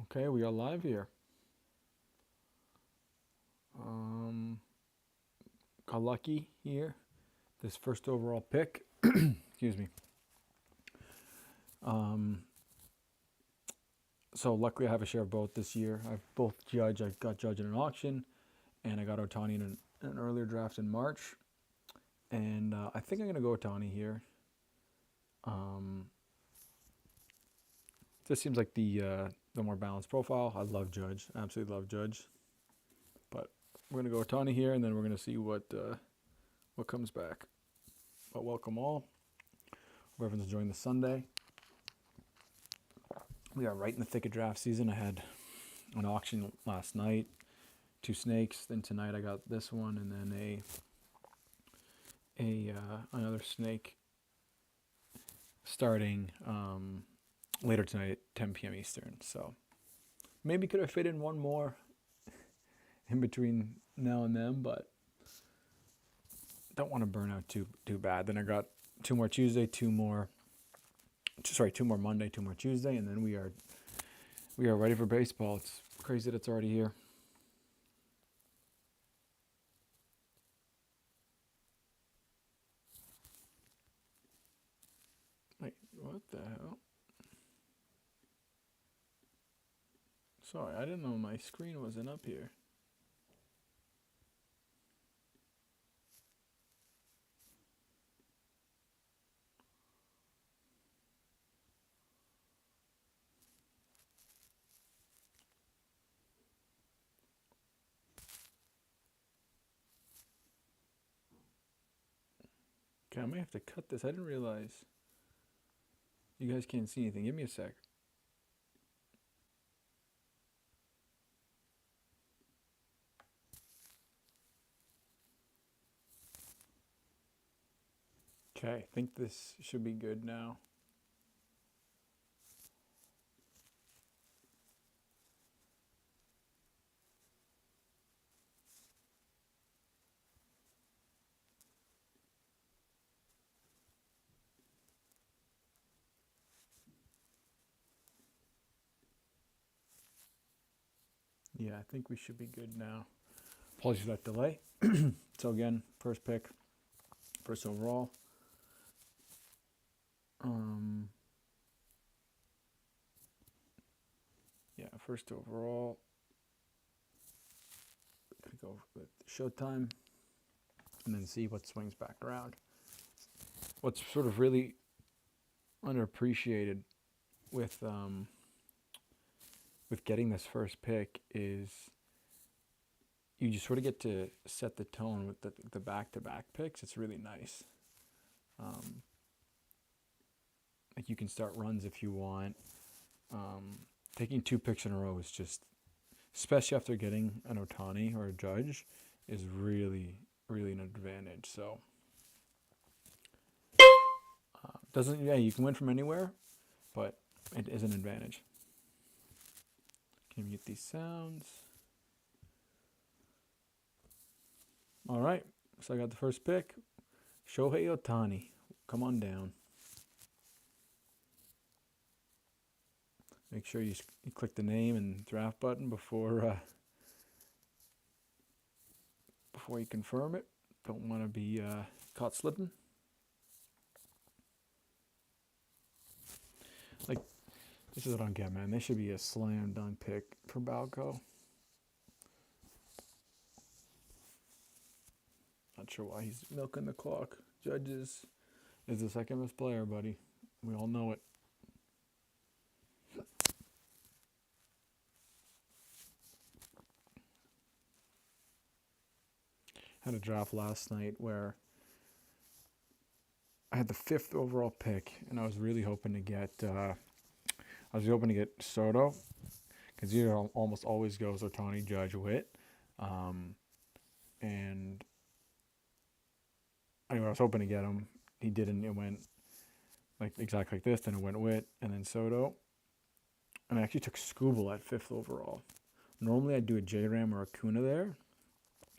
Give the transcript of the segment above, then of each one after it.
Okay, we are live here. Um, got lucky here. This first overall pick. Excuse me. Um, so luckily I have a share of both this year. I've both Judge. I got Judge in an auction, and I got Otani in an earlier draft in March. And I think I'm gonna go Otani here. Um, this seems like the more balanced profile. I love Judge. Absolutely love Judge. But we're gonna go Otani here, and then we're gonna see what comes back. But welcome all. Hope everyone's enjoying the Sunday. We are right in the thick of draft season. I had an auction last night, 2 snakes. Then tonight I got this one, and then another snake starting later tonight at 10 p.m. Eastern. So maybe could have fit in one more in between now and then, but don't want to burn out too bad. Then I got 2 more Tuesday, 2 more Monday, 2 more Tuesday, and then we are ready for baseball. It's crazy that it's already here. Wait, what the hell? Sorry, I didn't know my screen wasn't up here. Okay, I might have to cut this. I didn't realize you guys can't see anything. Give me a sec. Okay, I think this should be good now. Yeah, I think we should be good now. Apologies for that delay. So again, first pick, first overall. Yeah, first overall. Gonna go with Showtime, and then see what swings back around. What's sort of really underappreciated with getting this first pick is you just sort of get to set the tone with the back-to-back picks. It's really nice. Like you can start runs if you want. Taking 2 picks in a row is just, especially after getting an Otani or a Judge, is really, really an advantage. So you can win from anywhere, but it is an advantage. Can you mute these sounds? All right, so I got the first pick. Shohei Otani, come on down. Make sure you click the name and draft button before you confirm it. Don't want to be caught slipping. Like, this is what I don't get, man. They should be a slam dunk pick for Balco. Not sure why he's milking the clock. Judges is the second best player, buddy. We all know it. Had a draft last night where I had the 5th overall pick, and I was really hoping to get Soto, because he almost always goes Otani, Judge, Witt, and anyway, I was hoping to get him. He didn't. It went exactly like this. Then it went Witt, and then Soto, and I actually took Scooble at 5th overall. Normally I'd do a J-Ram or a Kuna there,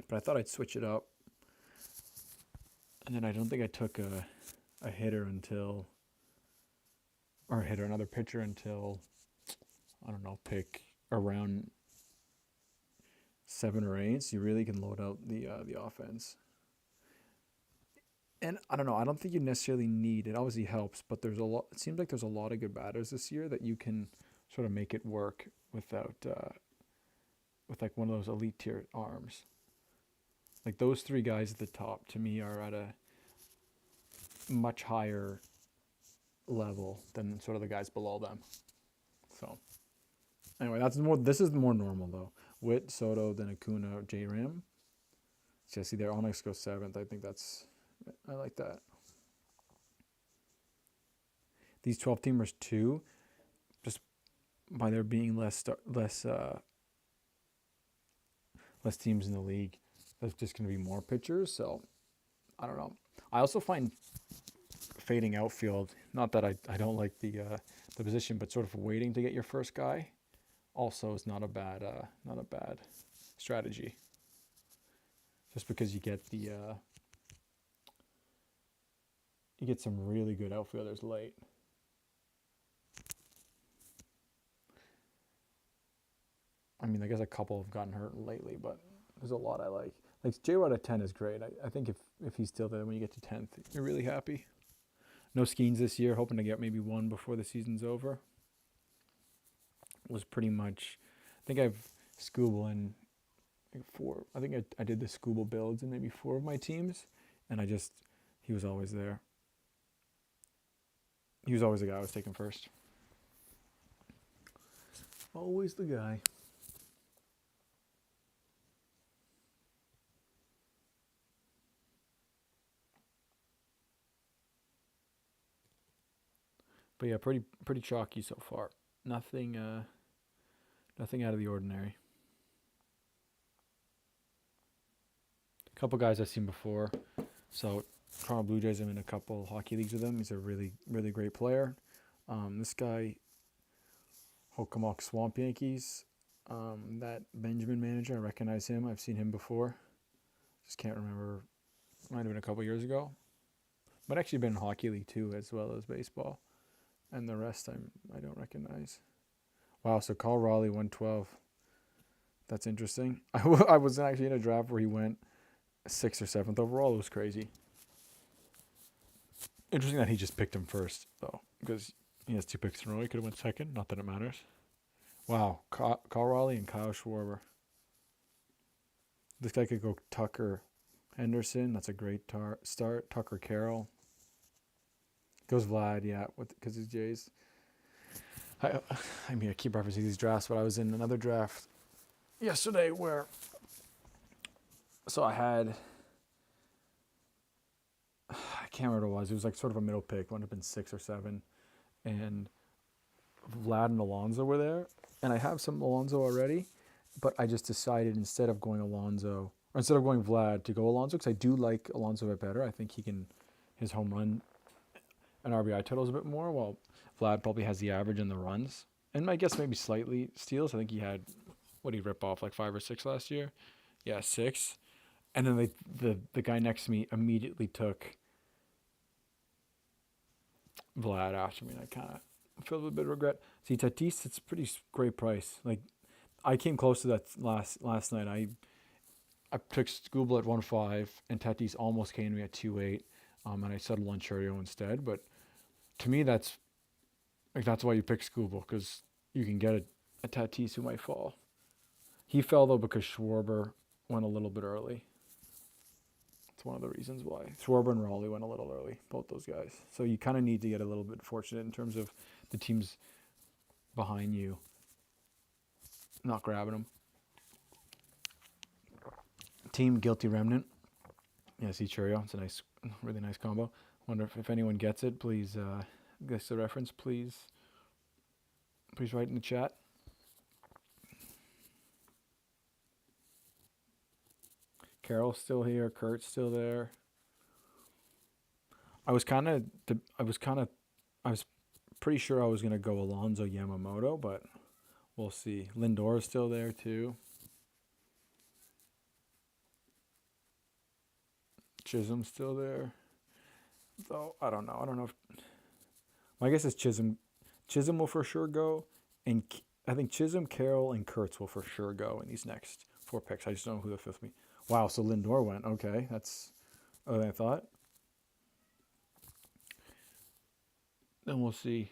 but I thought I'd switch it up. And then I don't think I took a hitter another pitcher until, I don't know, pick around 7 or 8, so you really can load out the offense. And I don't know. I don't think you necessarily need it. Obviously helps, but there's a lot. It seems like there's a lot of good batters this year that you can sort of make it work without with like one of those elite tier arms. Like those 3 guys at the top to me are at a much higher level than sort of the guys below them. So anyway, that's more. This is more normal though. Witt, Soto, then Acuna, J Ram. Jesse there. Onyx goes 7th. I like that. These 12 teamers too, just by there being less teams in the league, there's just going to be more pitchers. So I don't know. I also find fading outfield, not that I don't like the position, but sort of waiting to get your first guy, also is not a bad strategy. Just because you get you get some really good outfielders late. I mean, I guess a couple have gotten hurt lately, but there's a lot I like. Like J-Rod at 10 is great. I think if he's still there when you get to 10th, you're really happy. No Skeens this year, hoping to get maybe 1 before the season's over. Was pretty much, I think I've Scooble in 4. I think I did the Scooble builds in maybe 4 of my teams, and he was always there. He was always the guy I was taking first. Always the guy. But yeah, pretty chalky so far. Nothing out of the ordinary. A couple guys I've seen before. So Toronto Blue Jays, I'm in a couple hockey leagues with him. He's a really, really great player. This guy, Hokamak Swamp Yankees, that Benjamin manager, I recognize him. I've seen him before. Just can't remember. Might have been a couple years ago. But actually been in hockey league too, as well as baseball. And the rest I don't recognize. Wow, so Carl Raleigh 112. That's interesting. I was actually in a draft where he went 6th or 7th overall. It was crazy. Interesting that he just picked him first, though, because he has 2 picks in a row. He could have went 2nd. Not that it matters. Wow, Carl Raleigh and Kyle Schwarber. This guy could go Tucker Henderson. That's a great start. Tucker Carroll. Goes Vlad, yeah, because he's Jays. I mean, I keep referencing these drafts, but I was in another draft yesterday where, so I had, I can't remember what it was. It was like sort of a middle pick. It would have been 6 or 7, and Vlad and Alonso were there, and I have some Alonso already, but I just decided instead of going Vlad to go Alonso, because I do like Alonso a bit better. I think his home run and RBI totals a bit more, while Vlad probably has the average in the runs. And I guess maybe slightly steals. I think he had, what did he rip off, like 5 or 6 last year? Yeah, 6. And then the guy next to me immediately took Vlad after me, and I kind of feel a bit of regret. See, Tatis, it's a pretty great price. Like, I came close to that last night. I took Scooble at 1.5, and Tatis almost came to me at 2.8, and I settled on Churio instead. But to me, that's why you pick Scooble, because you can get a Tatis who might fall. He fell, though, because Schwarber went a little bit early. That's one of the reasons why. Schwarber and Raleigh went a little early, both those guys. So you kind of need to get a little bit fortunate in terms of the teams behind you not grabbing them. Team Guilty Remnant. Yeah, see Churio. It's a really nice combo. Wonder if anyone gets it. Please, guess the reference. Please write in the chat. Carol's still here. Kurt's still there. I was pretty sure I was gonna go Alonso Yamamoto, but we'll see. Lindor is still there too. Chisholm's still there. Though I don't know if my guess is Chisholm will for sure go, and I think Chisholm, Carroll, and Kurtz will for sure go in these next 4 picks. I just don't know who the fifth will be. Wow, so Lindor went. Okay, that's other than I thought. Then we'll see.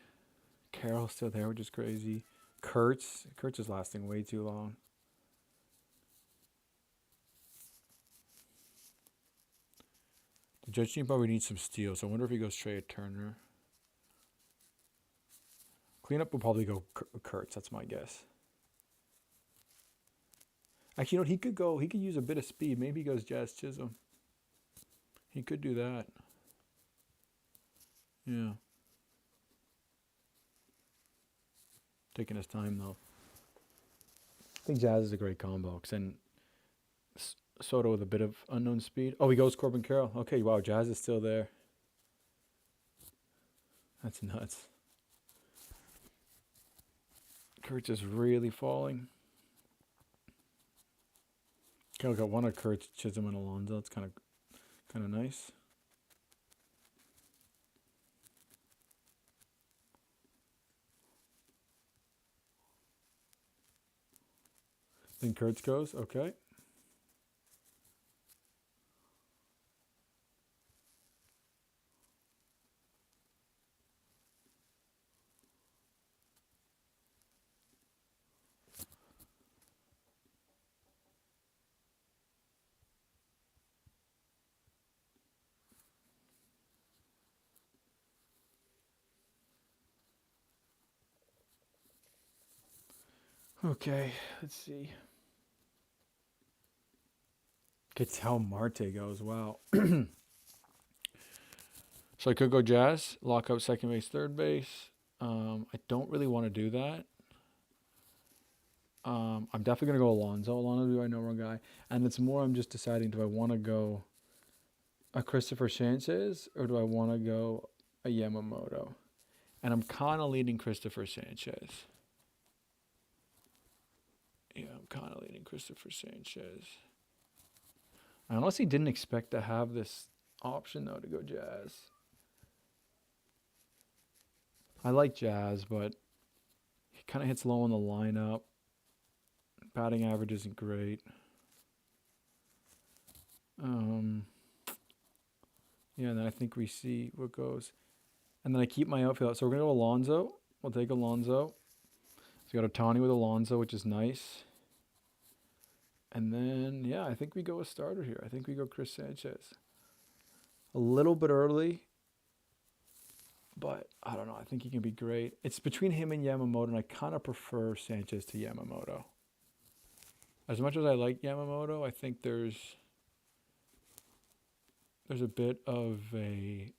Carroll's still there, which is crazy. Kurtz is lasting way too long. The Judge team probably needs some steals. I wonder if he goes Trey Turner. Cleanup will probably go Kurtz. That's my guess. Actually, you know what? He could use a bit of speed. Maybe he goes Jazz Chisholm. He could do that. Yeah. Taking his time, though. I think Jazz is a great combo. Because then Soto with a bit of unknown speed. Oh, he goes Corbin Carroll. Okay, wow, Jazz is still there. That's nuts. Kurtz is really falling. Carroll got one of Kurtz, Chisholm, and Alonso. It's kind of nice. Then Kurtz goes. Okay. Okay, let's see. It's how Marte goes. Wow. So I could go Jazz, lock up second base, third base. I don't really want to do that. I'm definitely going to go Alonso. Alonso, do I know wrong guy? And it's more I'm just deciding, do I want to go a Christopher Sanchez or do I want to go a Yamamoto? And I'm kind of leaning Christopher Sanchez. Yeah, I'm kind of leaning Christopher Sanchez. I honestly didn't expect to have this option, though, to go Jazz. I like Jazz, but he kind of hits low in the lineup. Batting average isn't great. Yeah, and then I think we see what goes. And then I keep my outfield. So we're going to go Alonso. We'll take Alonso. So we got Ohtani with Alonso, which is nice. And then, yeah, I think we go a starter here. I think we go Chris Sanchez. A little bit early, but I don't know. I think he can be great. It's between him and Yamamoto, and I kind of prefer Sanchez to Yamamoto. As much as I like Yamamoto, I think there's a bit of a...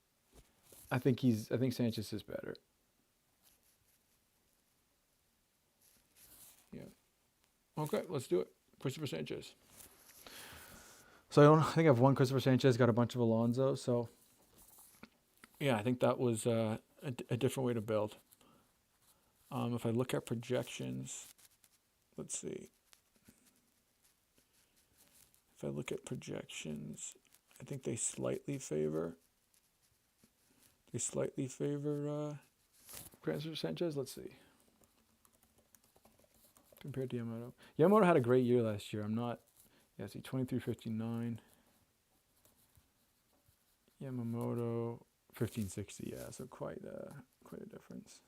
I think Sanchez is better. Yeah. Okay, let's do it. Christopher Sanchez. So I think I've one Christopher Sanchez, got a bunch of Alonso. So yeah, I think that was a different way to build. If I look at projections, let's see. If I look at projections, I think they slightly favor Christopher Sanchez. Let's see. Compared to Yamamoto. Yamamoto had a great year last year. See, 23.59. Yamamoto, 15.60. Yeah, so quite a difference.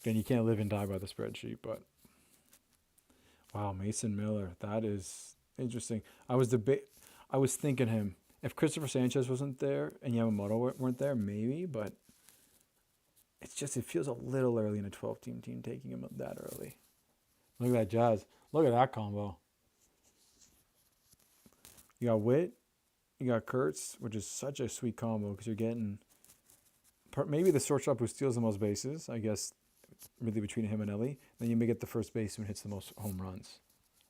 Again, you can't live and die by the spreadsheet, but wow, Mason Miller, that is interesting. I was thinking him. If Christopher Sanchez wasn't there and Yamamoto weren't there, maybe, but it feels a little early in a 12-team team taking him that early. Look at that Jazz. Look at that combo. You got Witt, you got Kurtz, which is such a sweet combo because you're getting maybe the shortstop who steals the most bases, I guess, really between him and Ellie. Then you may get the first baseman who hits the most home runs.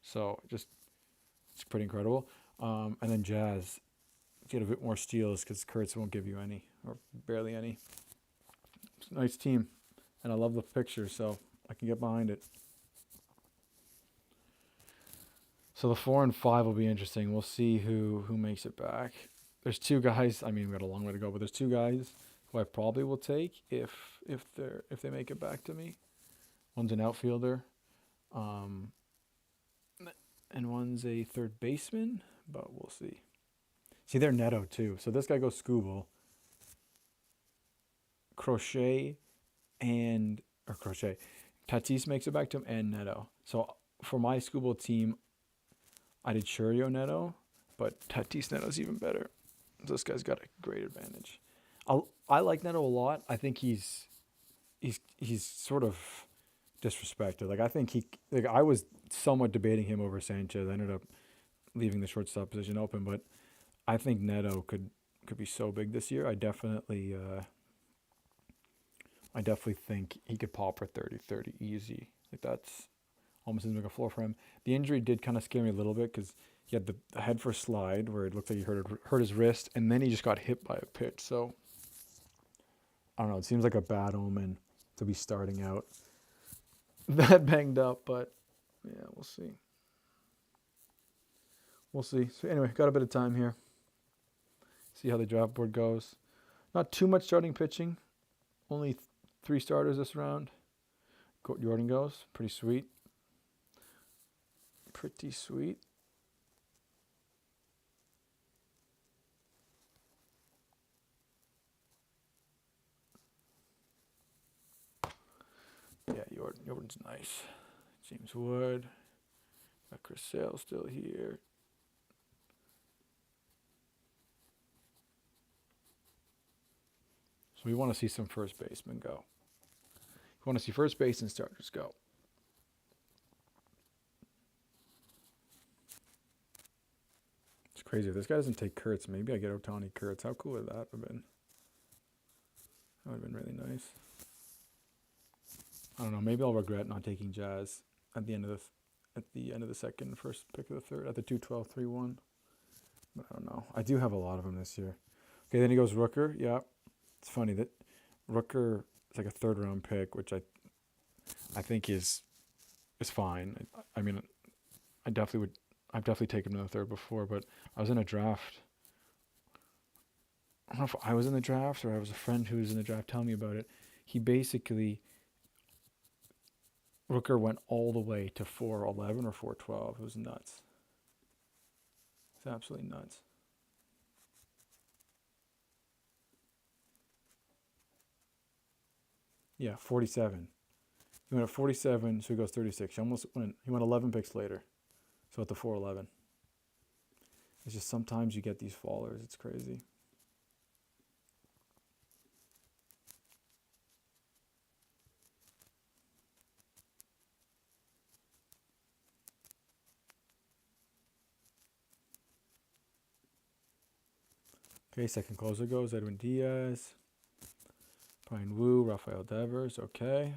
So it's pretty incredible. And then Jazz, get a bit more steals because Kurtz won't give you any or barely any. It's a nice team, and I love the picture, so I can get behind it. So the 4 and 5 will be interesting. We'll see who makes it back. There's 2 guys. I mean, we got a long way to go, but there's 2 guys who I probably will take if they make it back to me. One's an outfielder, um, and one's a third baseman, but we'll see. See, they're Neto too. So this guy goes Scooble, Crochet, or Crochet. Tatis makes it back to him and Neto. So for my Scooble team, I did Churio Neto, but Tatis Neto's even better. This guy's got a great advantage. I like Neto a lot. I think he's sort of disrespected. Like I was somewhat debating him over Sanchez. I ended up leaving the shortstop position open, but I think Neto could be so big this year. I definitely think he could pop for 30 easy. Like that's almost seems like a floor for him. The injury did kind of scare me a little bit because he had the head first slide where it looked like he hurt his wrist, and then he just got hit by a pitch. So I don't know. It seems like a bad omen to be starting out that banged up, but yeah, we'll see. We'll see. So anyway, got a bit of time here. See how the draft board goes. Not too much starting pitching. Only 3 starters this round. Jordan goes. Pretty sweet. Pretty sweet. Yeah, Jordan's nice. James Wood. Got Chris Sale still here. So we want to see some first basemen go. We want to see first base and starters go. It's crazy. If this guy doesn't take Kurtz, maybe I get Ohtani Kurtz. How cool would that have been? That would have been really nice. I don't know. Maybe I'll regret not taking Jazz at the end of the second, first pick of the third, at the 2-12, 3-1. But I don't know. I do have a lot of them this year. Okay, then he goes Rooker. Yeah, it's funny that Rooker is like a 3rd round pick, which I think is fine. I mean, I've definitely taken him in the 3rd before, but I was in a draft. I don't know if I was in the draft or I was a friend who was in the draft telling me about it. He basically, Rooker went all the way to 4-11 or 4-12. It was nuts. It's absolutely nuts. Yeah, 47. He went at 47, so he goes 36. He went 11 picks later. So at the 4-11. It's just sometimes you get these fallers. It's crazy. Okay, second closer goes Edwin Diaz. Brian Wu, Rafael Devers. Okay.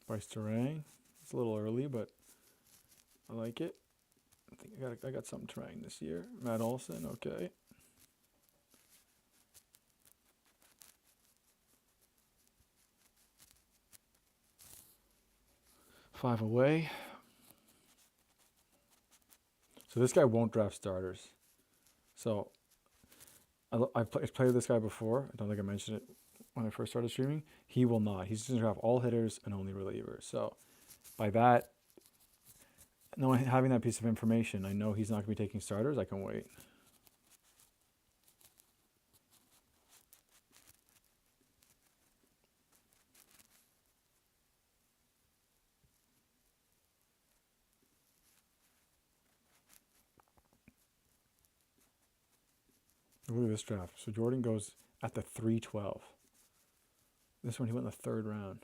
Bryce Terang. It's a little early, but I like it. I think I got something Terang this year. Matt Olson. Okay. Five away. So this guy won't draft starters. So I've played this guy before. I don't think I mentioned it when I first started streaming. He will not. He's just going to draft all hitters and only relievers. So by that, having that piece of information, I know he's not going to be taking starters. I can wait. Look at this draft. So Jordan goes at the 3-12. This one he went in the 3rd round.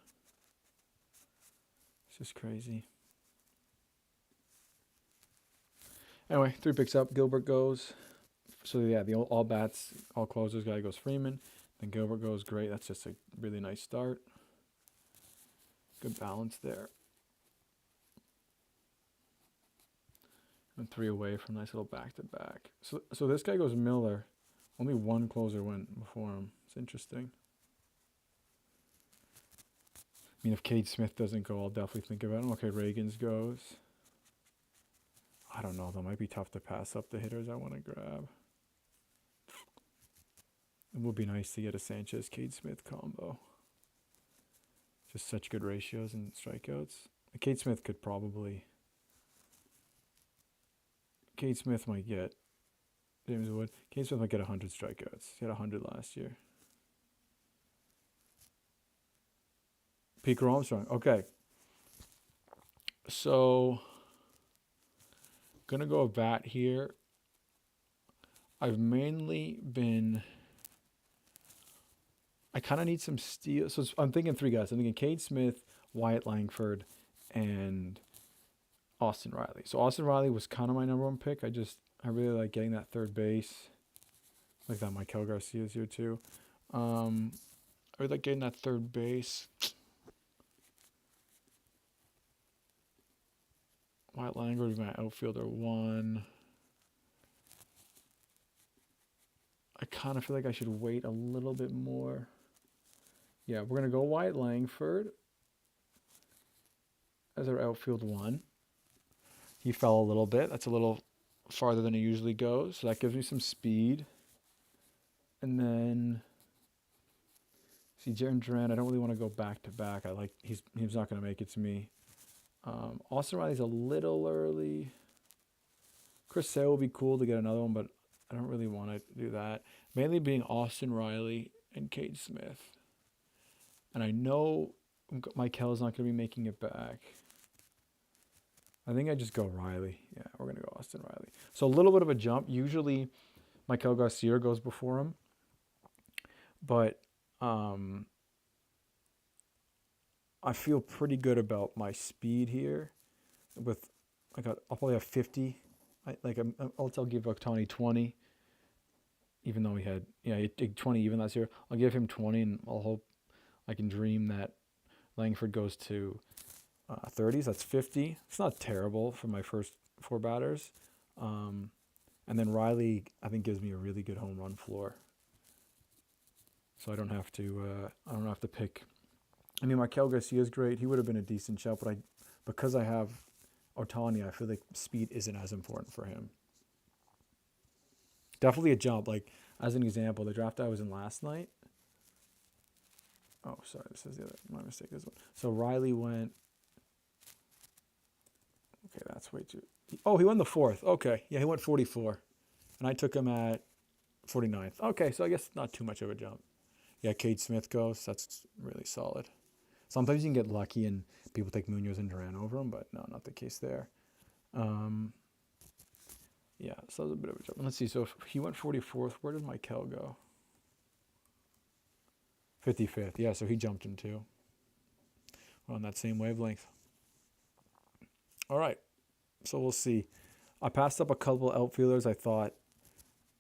It's just crazy. Anyway, 3 picks up. Gilbert goes. So yeah, the all bats, all closers guy goes Freeman. Then Gilbert goes. Great. That's just a really nice start. Good balance there. And 3 away from nice little back-to-back. So this guy goes Miller. Only one closer went before him. It's interesting. I mean, if Cade Smith doesn't go, I'll definitely think about him. Okay, Reagans goes. I don't know, though. Might be tough to pass up the hitters I want to grab. It would be nice to get a Sanchez Cade Smith combo. Just such good ratios and strikeouts. Cade Smith could probably. Cade Smith might get. James Wood. Cade Smith might get 100 strikeouts. He had 100 last year. Peaker Armstrong. Okay. So, gonna go a bat here. I've mainly been. I kind of need some steal. So I'm thinking 3 guys. I'm thinking Cade Smith, Wyatt Langford, and Austin Riley. So Austin Riley was kind of my number 1 pick. I really like getting that third base. Like that Maikel Garcia's here too. I really like getting that third base. Wyatt Langford would be my outfielder 1. I kind of feel like I should wait a little bit more. Yeah, we're going to go Wyatt Langford as our outfield 1. He fell a little bit. That's a little farther than he usually goes. So that gives me some speed. And then, see, Jarren Duran, I don't really want to go back to back. He's not going to make it to me. Austin Riley's a little early. Chris Sale will be cool to get another one, but I don't really want to do that. Mainly being Austin Riley and Cade Smith. And I know Maikel's not going to be making it back. I think I just go Riley. Yeah, we're going to go Austin Riley. So a little bit of a jump. Usually Maikel Garcia goes before him. But I feel pretty good about my speed here. I'll probably have 50. I'll give Ohtani 20. Even though he did 20 even last year. I'll give him 20 and I'll hope I can dream that Langford goes to 30s. That's 50. It's not terrible for my first 4 batters. And then Riley, I think, gives me a really good home run floor. So I don't have to pick. I mean, Maikel Garcia is great. He would have been a decent shot, but because I have Ohtani, I feel like speed isn't as important for him. Definitely a jump. Like, as an example, the draft I was in last night. Oh, sorry, this is my mistake. This one. So Riley went. Okay, that's way too. Oh, he went the 4th. Okay, yeah, he went 44, and I took him at 49th. Okay, so I guess not too much of a jump. Yeah, Cade Smith goes. That's really solid. Sometimes you can get lucky and people take Munoz and Duran over him, but no, not the case there. Yeah, so that was a bit of a jump. Let's see. So if he went 44th, where did Maikel go? 55th. Yeah, so he jumped him too. We're on that same wavelength. All right. So we'll see. I passed up a couple outfielders I thought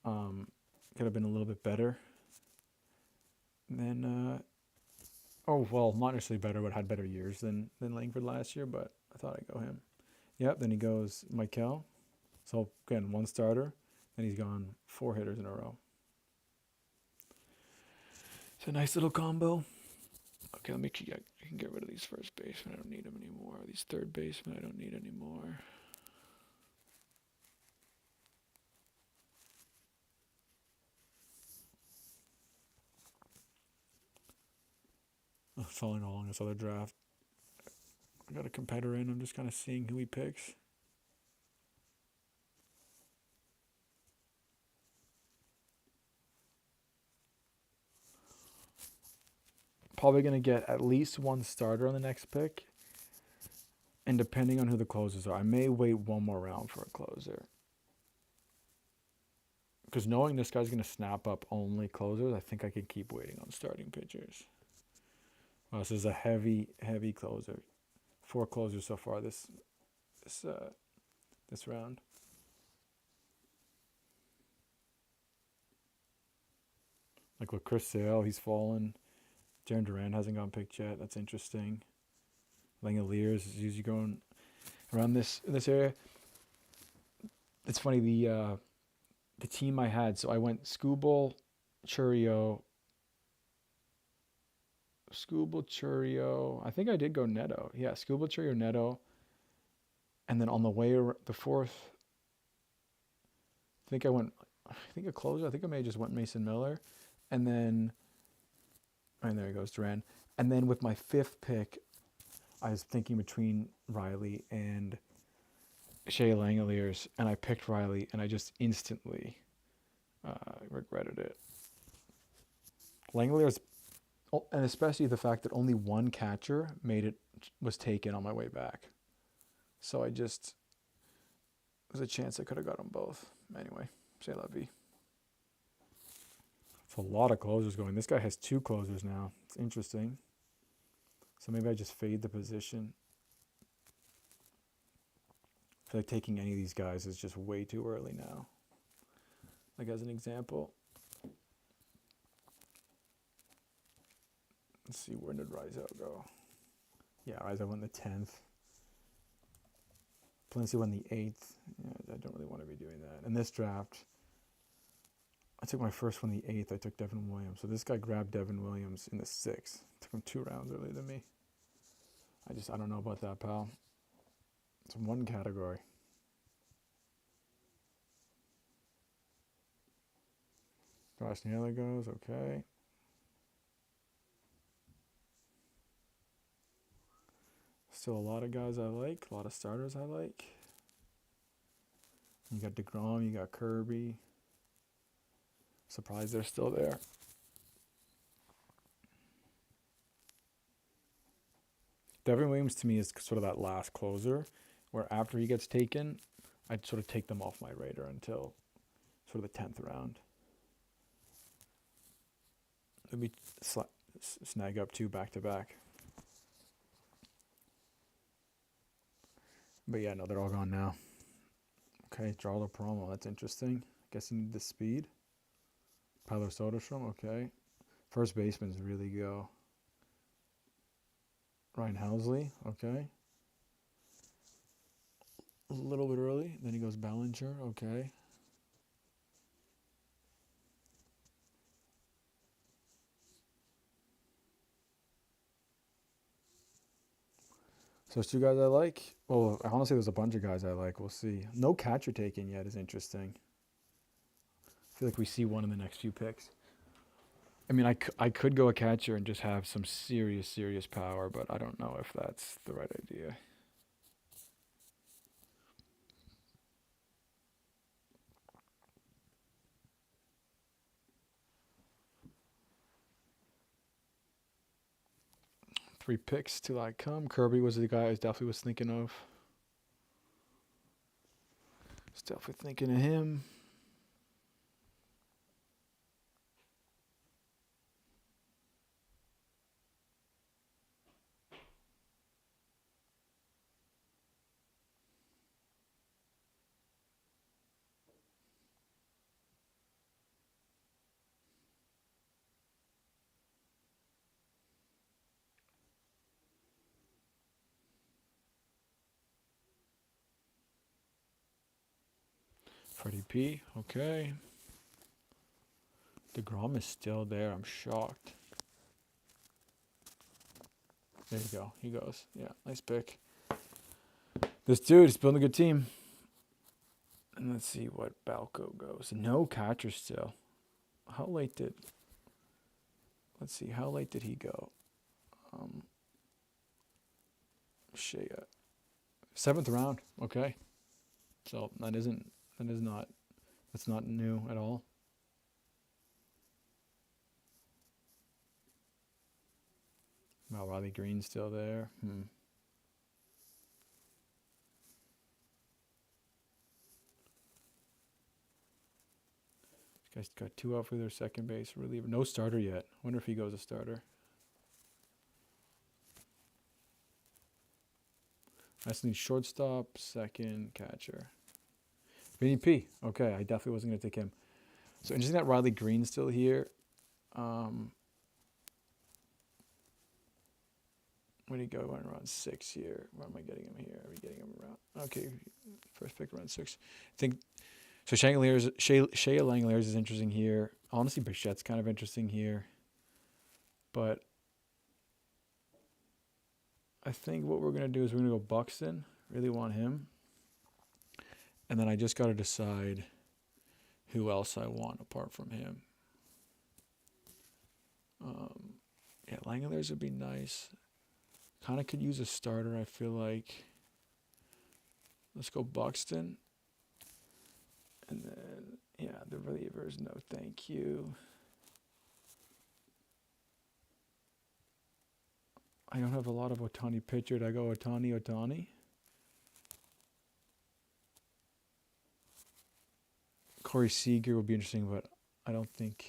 could have been a little bit better. And then, not necessarily better, but had better years than Langford last year, but I thought I'd go him. Yep, then he goes Maikel. So, again, 1 starter, and he's gone 4 hitters in a row. It's a nice little combo. Okay, let me I can get rid of these first basemen. I don't need them anymore. These third basemen, I don't need anymore. Following along this other draft. I got a competitor in. I'm just kind of seeing who he picks. Probably going to get at least 1 starter on the next pick. And depending on who the closers are, I may wait 1 more round for a closer. Because knowing this guy's going to snap up only closers, I think I can keep waiting on starting pitchers. Well, this is a heavy, heavy closer. 4 closers so far this round. Like with Chris Sale, he's fallen. Jarren Duran hasn't gotten picked yet. That's interesting. Langeliers is usually going around this area. It's funny, the team I had, so I went Skubal, Churio. I think I did go Neto. Yeah, Skubal, Churio, Neto. And then on the way, the 4th think a closer. I think I may have just went Mason Miller. And then, and there he goes, Duran. And then with my 5th pick, I was thinking between Riley and Shea Langeliers, and I picked Riley, and I just instantly regretted it. Langeliers, and especially the fact that only one catcher was taken on my way back. So there's a chance I could have got them both. Anyway, c'est la vie. It's a lot of closers going. This guy has 2 closers now. It's interesting. So maybe I just fade the position. I feel like taking any of these guys is just way too early now. Like as an example, let's see, where did Rizzo go? Yeah, Rizzo went the 10th. Palencia won the 8th. Yeah, I don't really want to be doing that. In this draft, I took my first one the 8th. I took Devin Williams. So this guy grabbed Devin Williams in the 6th. Took him 2 rounds earlier than me. I don't know about that, pal. It's one category. Josh Naylor goes, okay. Still a lot of guys I like, a lot of starters I like. You got DeGrom, you got Kirby. Surprised they're still there. Devin Williams to me is sort of that last closer where after he gets taken, I'd sort of take them off my radar until sort of the 10th round. Maybe snag up 2 back-to-back. But yeah, no, they're all gone now. Okay, Jarlo Promo, that's interesting. Guess you need the speed. Tyler Soderstrom, okay. First baseman's really go. Ryan Housley, okay. A little bit early. Then he goes Ballinger, okay. So there's 2 guys I like. Well, honestly, there's a bunch of guys I like. We'll see. No catcher taken yet is interesting. I feel like we see one in the next few picks. I mean, I could go a catcher and just have some serious power, but I don't know if that's the right idea. Three picks till I come. Kirby was the guy I definitely was thinking of. Was definitely thinking of him. Freddie P. Okay. DeGrom is still there. I'm shocked. There you go. He goes. Yeah, nice pick. This dude is building a good team. And let's see what Balco goes. No catcher still. How late did he go? Shea. 7th round. Okay. So that's not new at all. Well, Riley Green's still there. This guy's got 2 out for their second base reliever. No starter yet. Wonder if he goes a starter. I just need shortstop, second, catcher. Vinny P. Okay, I definitely wasn't going to take him. So interesting that Riley Green's still here. Where did he go? Went around 6 here. Where am I getting him here? Are we getting him around? Okay, first pick around 6. I think so. Shea Langeliers is interesting here. Honestly, Bichette's kind of interesting here. But I think what we're going to do is we're going to go Buxton. Really want him. And then I just got to decide who else I want apart from him. Yeah, Langoliers would be nice. Kind of could use a starter, I feel like. Let's go Buxton. And then, yeah, the relievers, no thank you. I don't have a lot of Ohtani pitcher. I go Ohtani. Corey Seager would be interesting, but I don't think.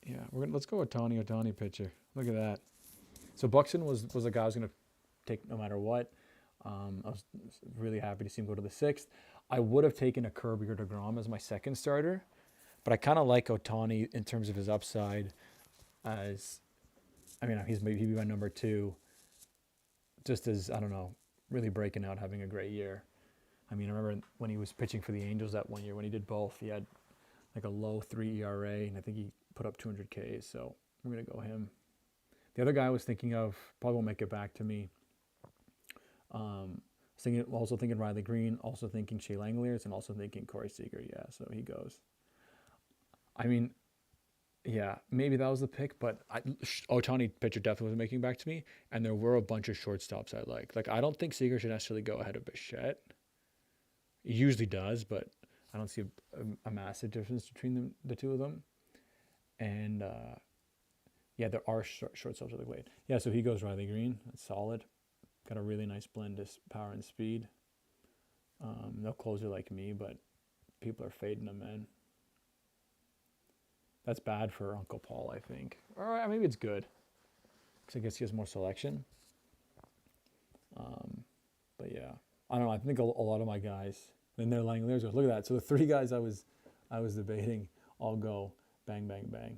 Yeah, let's go Ohtani pitcher. Look at that. So Buxton was a guy I was gonna take no matter what. I was really happy to see him go to the 6th. I would have taken a Kirby or DeGrom as my second starter, but I kind of like Ohtani in terms of his upside. He'd be my number 2. Just as, I don't know, really breaking out, having a great year. I remember when he was pitching for the Angels that one year, when he did both, he had like a low 3 ERA, and I think he put up 200 Ks, so I'm going to go him. The other guy I was thinking of probably won't make it back to me. Also thinking Riley Green, also thinking Shea Langoliers, and also thinking Corey Seager. Yeah, so he goes. Yeah, maybe that was the pick, but Ohtani pitcher definitely wasn't making it back to me, and there were a bunch of shortstops I like. Like, I don't think Seager should necessarily go ahead of Bichette. He usually does, but I don't see a massive difference between the two of them. And, yeah, there are shortstops really late. Yeah, so he goes Riley Green. That's solid. Got a really nice blend of power and speed. No closer like me, but people are fading him, man. That's bad for Uncle Paul, I think. Or maybe it's good, because I guess he has more selection. But yeah, I don't know. I think a lot of my guys, and they're Langoliers. Look at that. So the 3 guys I was debating all go bang, bang, bang.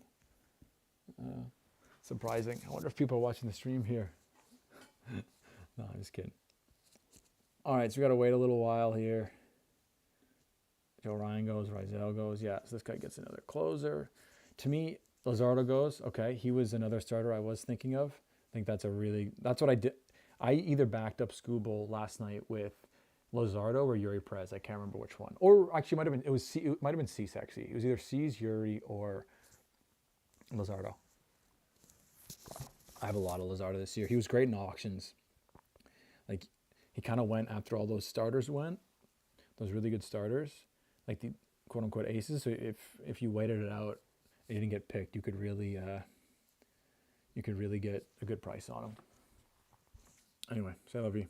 Surprising. I wonder if people are watching the stream here. No, I'm just kidding. All right, so we got to wait a little while here. Joe Ryan goes, Rizal goes. Yeah, so this guy gets another closer. To me, Luzardo goes. Okay, he was another starter I was thinking of. I think that's what I did. I either backed up Scooble last night with Luzardo or Yuri Perez. I can't remember which one. Or actually, it might have been Cease, actually. It was either Cease, Yuri, or Luzardo. I have a lot of Luzardo this year. He was great in auctions. Like, he kind of went after all those starters went, those really good starters, like the quote-unquote aces. So if you waited it out and you didn't get picked, you could really get a good price on them. Anyway, say la vie.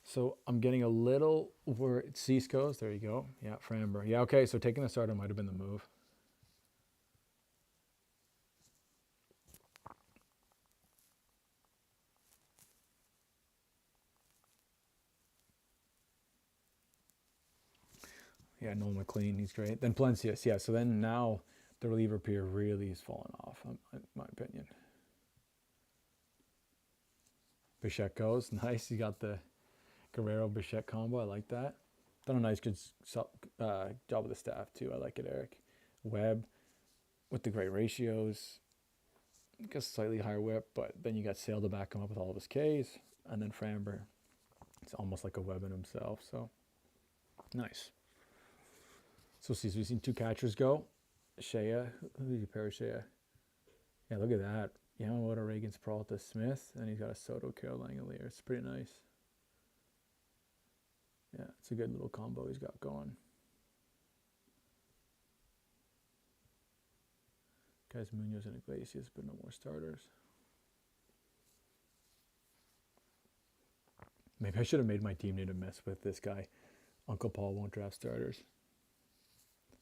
So I'm getting a little where Cease goes. There you go. Yeah, Framber. Yeah, okay, so taking the starter might have been the move. Yeah, Noel McLean, he's great. Then Plencius, yeah. So then now the reliever pair really is falling off, in my opinion. Bichette goes. Nice. You got the Guerrero-Bichette combo. I like that. Done a nice, good job with the staff, too. I like it, Eric. Webb with the great ratios. I guess slightly higher whip, but then you got Sale to back him up with all of his Ks. And then Framber. It's almost like a Webb in himself, so nice. So we've seen 2 catchers go. Shea. Who did you pair with Shea? Yeah, look at that. Yamamoto, Reagan's, Peralta, Smith. And he's got a Soto, Carroll, Langoliers. It's pretty nice. Yeah, it's a good little combo he's got going. Guys, Munoz and Iglesias, but no more starters. Maybe I should have made my team name to mess with this guy. Uncle Paul won't draft starters.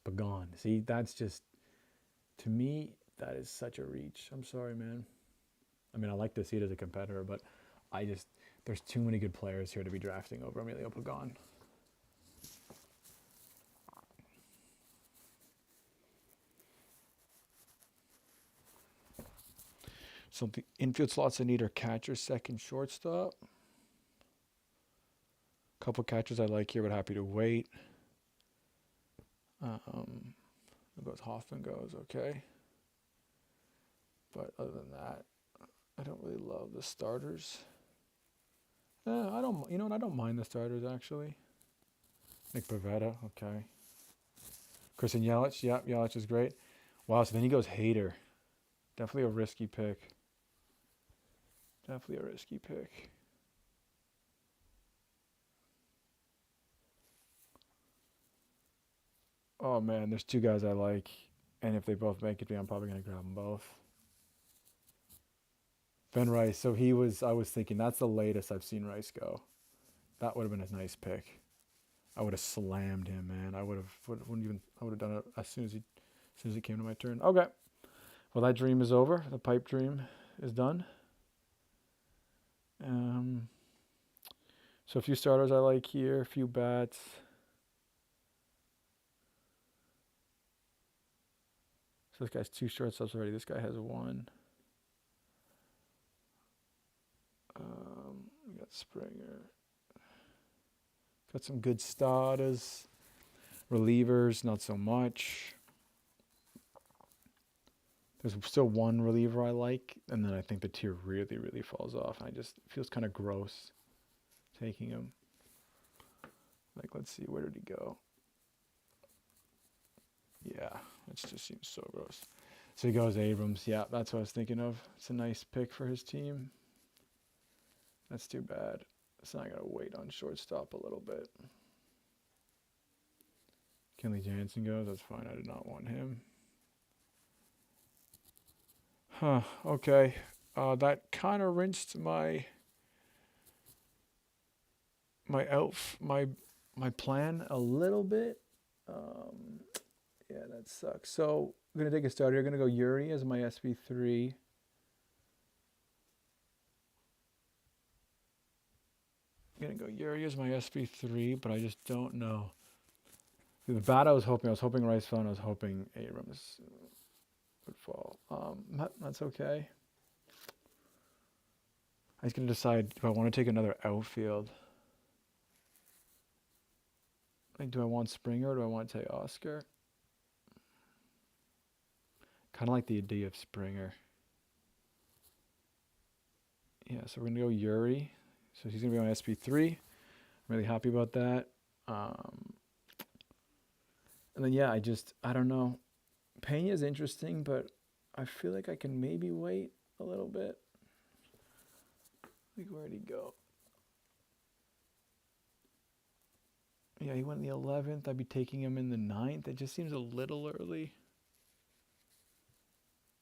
Pagan. See, that's just, to me, that is such a reach. I'm sorry, man. I like to see it as a competitor, but there's too many good players here to be drafting over Emilio Pagan. So the infield slots I need are catcher, second, shortstop. Couple catchers I like here, but happy to wait. Hoffman goes, okay. But other than that, I don't really love the starters. I don't. You know what? I don't mind the starters actually. Nick Pavetta, okay. Christian Yelich, yeah, Yelich is great. Wow, so then he goes Hader. Definitely a risky pick. Definitely a risky pick. Oh man, there's two guys I like, and if they both make it, I'm probably gonna grab them both. Ben Rice. So he was. I was thinking that's the latest I've seen Rice go. That would have been a nice pick. I would have slammed him, man. I would have. Wouldn't even. I would have done it as soon as he came to my turn. Okay. Well, that dream is over. The pipe dream is done. So a few starters I like here. A few bats. So this guy's 2 shortstops already. This guy has 1. We got Springer. Got some good starters. Relievers, not so much. There's still one reliever I like, and then I think the tier really, really falls off. And it feels kind of gross taking him. Like, let's see, where did he go? Yeah, it just seems so gross. So he goes Abrams. Yeah, that's what I was thinking of. It's a nice pick for his team. That's too bad. So I gotta wait on shortstop a little bit. Kenley Jansen goes. That's fine. I did not want him. Huh. Okay. That kind of rinsed my plan a little bit. Yeah, that sucks. So I'm gonna take a starter. I'm gonna go Yuri as my SP3. I'm gonna go Yuri as my SP3, but I just don't know. The bat I was hoping Rice fell, and I was hoping Abrams would fall. That's okay. I was gonna decide, do I want to take another outfield? Like, do I want Springer or do I want to take Oscar? Kind of like the idea of Springer. Yeah, so we're gonna go Yuri. So he's gonna be on SP3. I'm really happy about that. And then yeah, I don't know. Pena is interesting, but I feel like I can maybe wait a little bit. Like, where'd he go? Yeah, he went in the 11th. I'd be taking him in the 9th. It just seems a little early.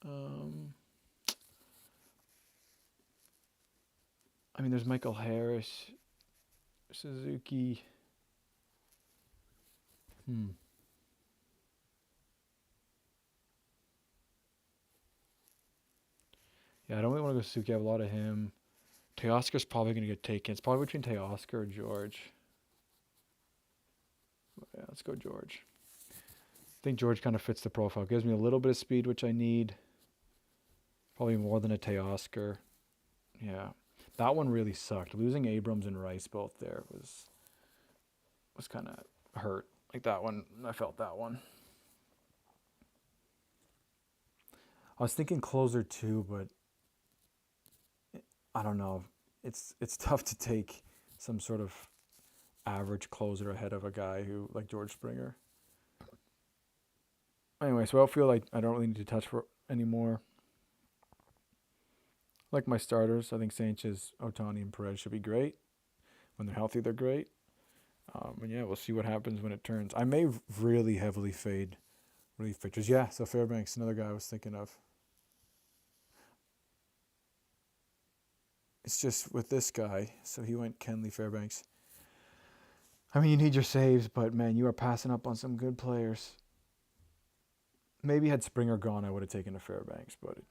I mean, there's Michael Harris, Suzuki. Yeah, I don't really want to go Suzuki. I have a lot of him. Teoscar's probably going to get taken. It's probably between Teoscar or George. Yeah, let's go George. I think George kind of fits the profile. Gives me a little bit of speed, which I need. Probably more than a Teoscar. Yeah. That one really sucked. Losing Abrams and Rice both there was kind of hurt. Like that one, I felt that one. I was thinking closer too, but I don't know. It's tough to take some sort of average closer ahead of a guy who like George Springer. Anyway, so I feel like I don't really need to touch for anymore. Like my starters, I think Sanchez, Ohtani, and Perez should be great. When they're healthy, they're great. And yeah, we'll see what happens when it turns. I may really heavily fade relief pitchers. Yeah, so Fairbanks, another guy I was thinking of. It's just with this guy, so he went Kenley Fairbanks. I mean, you need your saves, but man, you are passing up on some good players. Maybe had Springer gone, I would have taken a Fairbanks, but it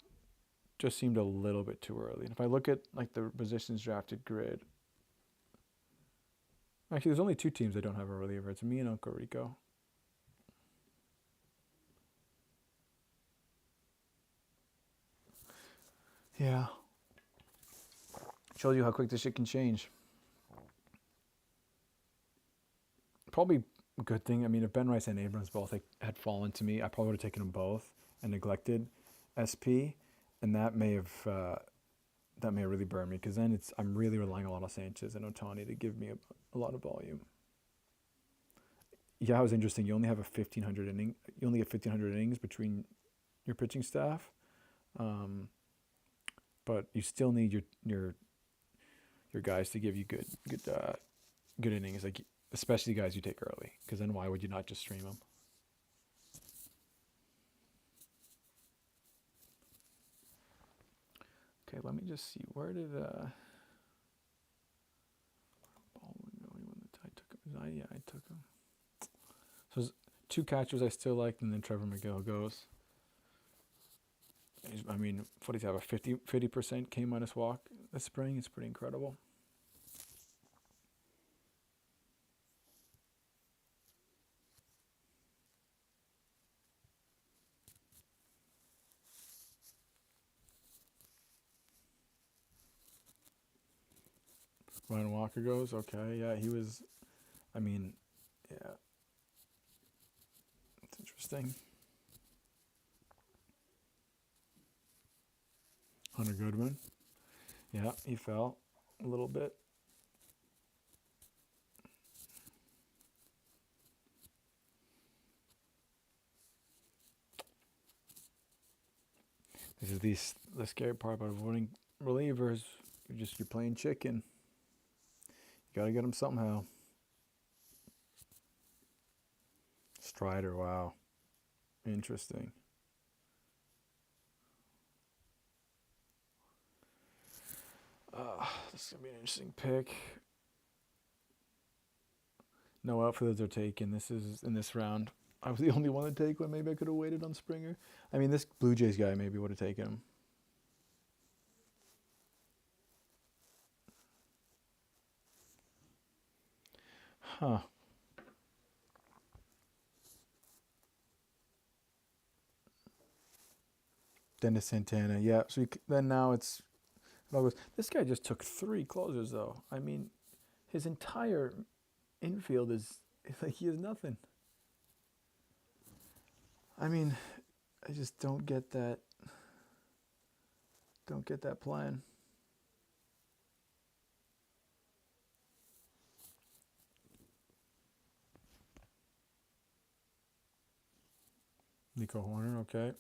just seemed a little bit too early. And if I look at like the positions drafted grid, actually, there's only 2 teams that don't have a reliever. It's me and Uncle Rico. Yeah. Shows you how quick this shit can change. Probably a good thing. I mean, if Ben Rice and Abrams both had fallen to me, I probably would have taken them both and neglected SP, and that may have that may really burn me because then I'm really relying a lot on Sanchez and Otani to give me a lot of volume. Yeah, it was interesting. You only have a 1,500 inning. You only get 1,500 innings between your pitching staff, but you still need your guys to give you good innings, like especially guys you take early. Because then why would you not just stream them? Okay, let me just see. Where did Baldwin go? I took him. Yeah, I took him. So there's 2 catchers I still liked, and then Trevor McGill goes. I mean, what does he have? A 50% K minus walk this spring? It's pretty incredible. Ryan Walker goes. Okay, yeah, he was. I mean, yeah, it's interesting. Hunter Goodwin. Yeah, he fell a little bit. This is the scary part about avoiding relievers. You're playing chicken. You gotta get them somehow. Strider, wow, interesting. This is gonna be an interesting pick. No outfielders are taken. This is in this round. I was the only one to take one. Maybe I could have waited on Springer. I mean, this Blue Jays guy maybe would have taken him. Huh. Dennis Santana. Yeah. So then now it's. This guy just took 3 closers though. I mean, his entire infield is like he has nothing. I mean, I just don't get that. Don't get that plan. Nico Horner, okay.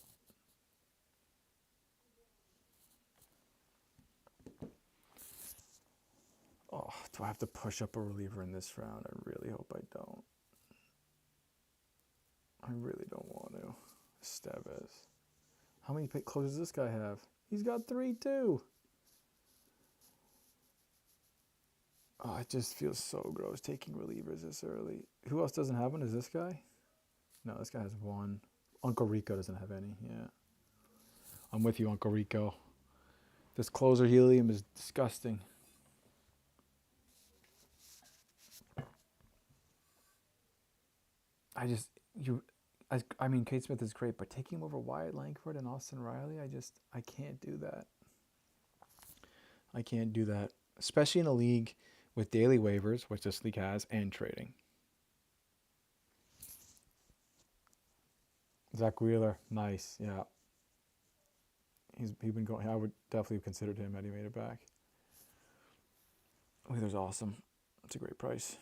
Oh, do I have to push up a reliever in this round? I really hope I don't. I really don't want to. Estevez. How many closers does this guy have? He's got 3 too. Oh, it just feels so gross taking relievers this early. Who else doesn't have one? Is this guy? No, this guy has 1. Uncle Rico doesn't have any. Yeah. I'm with you, Uncle Rico. This closer helium is disgusting. I mean, Kate Smith is great, but taking him over Wyatt Langford and Austin Riley, I can't do that. I can't do that, especially in a league with daily waivers, which this league has, and trading. Zach Wheeler, nice, yeah. He's been going. I would definitely have considered him had he made it back. Wheeler's awesome. It's a great price.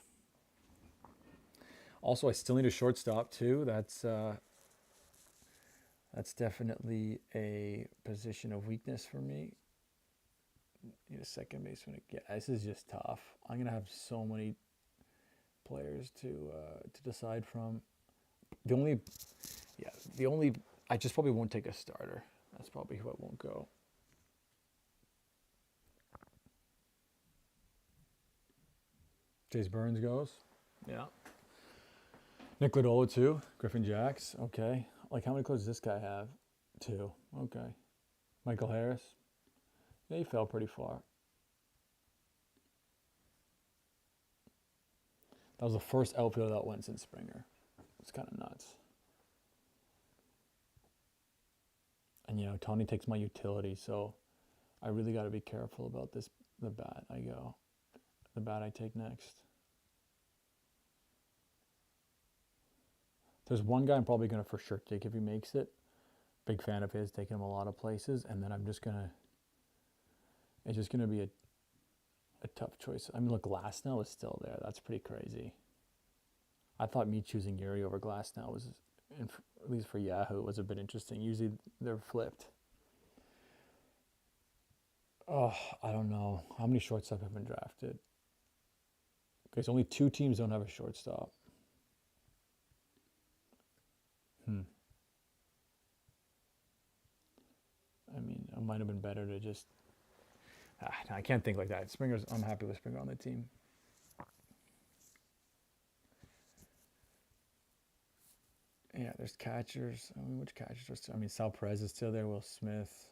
Also, I still need a shortstop too. That's definitely a position of weakness for me. Need a second baseman. Yeah, this is just tough. I'm gonna have so many players to decide from. I just probably won't take a starter. That's probably who I won't go. Jace Burns goes. Yeah. Nick Lodolo too. Griffin Jacks. Okay. Like how many closes does this guy have? 2. Okay. Michael Harris. Yeah, he fell pretty far. That was the first outfielder that went since Springer. It's kind of nuts. And, Tony takes my utility, so I really got to be careful about the bat I take next. There's one guy I'm probably going to for sure take if he makes it. Big fan of his, taking him a lot of places, and then I'm just going to, It's just going to be a tough choice. I mean, look, Glasnow is still there. That's pretty crazy. I thought me choosing Yuri over Glasnow was, at least for Yahoo, was a bit interesting. Usually they're flipped. Oh, I don't know. How many shortstop have been drafted? Okay, so only 2 teams don't have a shortstop. I mean, it might have been better to just... no, I can't think like that. I'm happy with Springer on the team. Yeah, there's catchers. I mean, which catchers are still... I mean, Sal Perez is still there. Will Smith.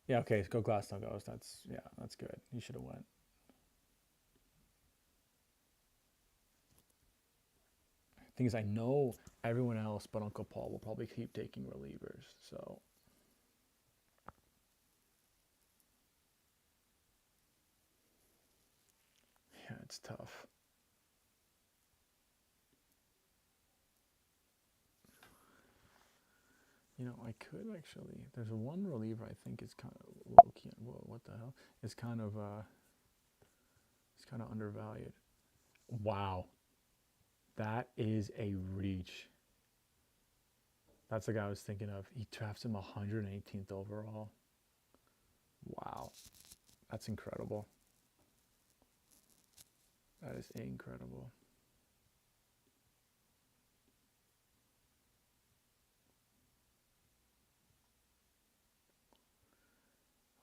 Yeah, okay, go Glasnow goes. That's good. He should have went. Thing is, I know everyone else but Uncle Paul will probably keep taking relievers, so... Yeah, it's tough. You know, I could actually... There's one reliever I think is kind of low-key... Whoa, what the hell? It's kind of undervalued. Wow. That is a reach. That's the guy I was thinking of. He drafts him 118th overall. Wow. That's incredible. That is incredible.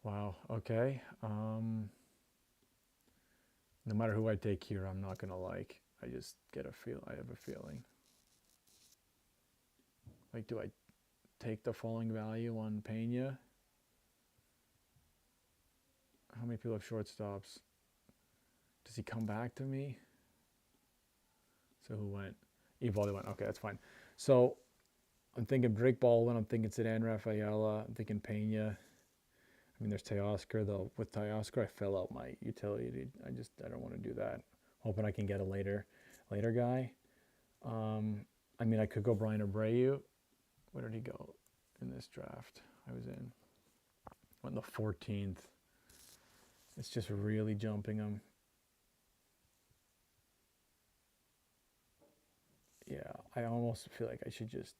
Wow. Okay. No matter who I take here, I'm not gonna like. I just get a feel. I have a feeling. Like, do I take the falling value on Pena? How many people have shortstops? Does he come back to me? So who went? Evaldi went. Okay, that's fine. So I'm thinking Drake Baldwin. I'm thinking Ceddanne Rafaela. I'm thinking Pena. I mean, there's Teoscar, though. With Teoscar, I fill out my utility. I don't want to do that. Hoping I can get a later guy. I mean, I could go Brian Abreu. Where did he go in this draft I was in? Went the 14th. It's just really jumping him. Yeah, I almost feel like I should just,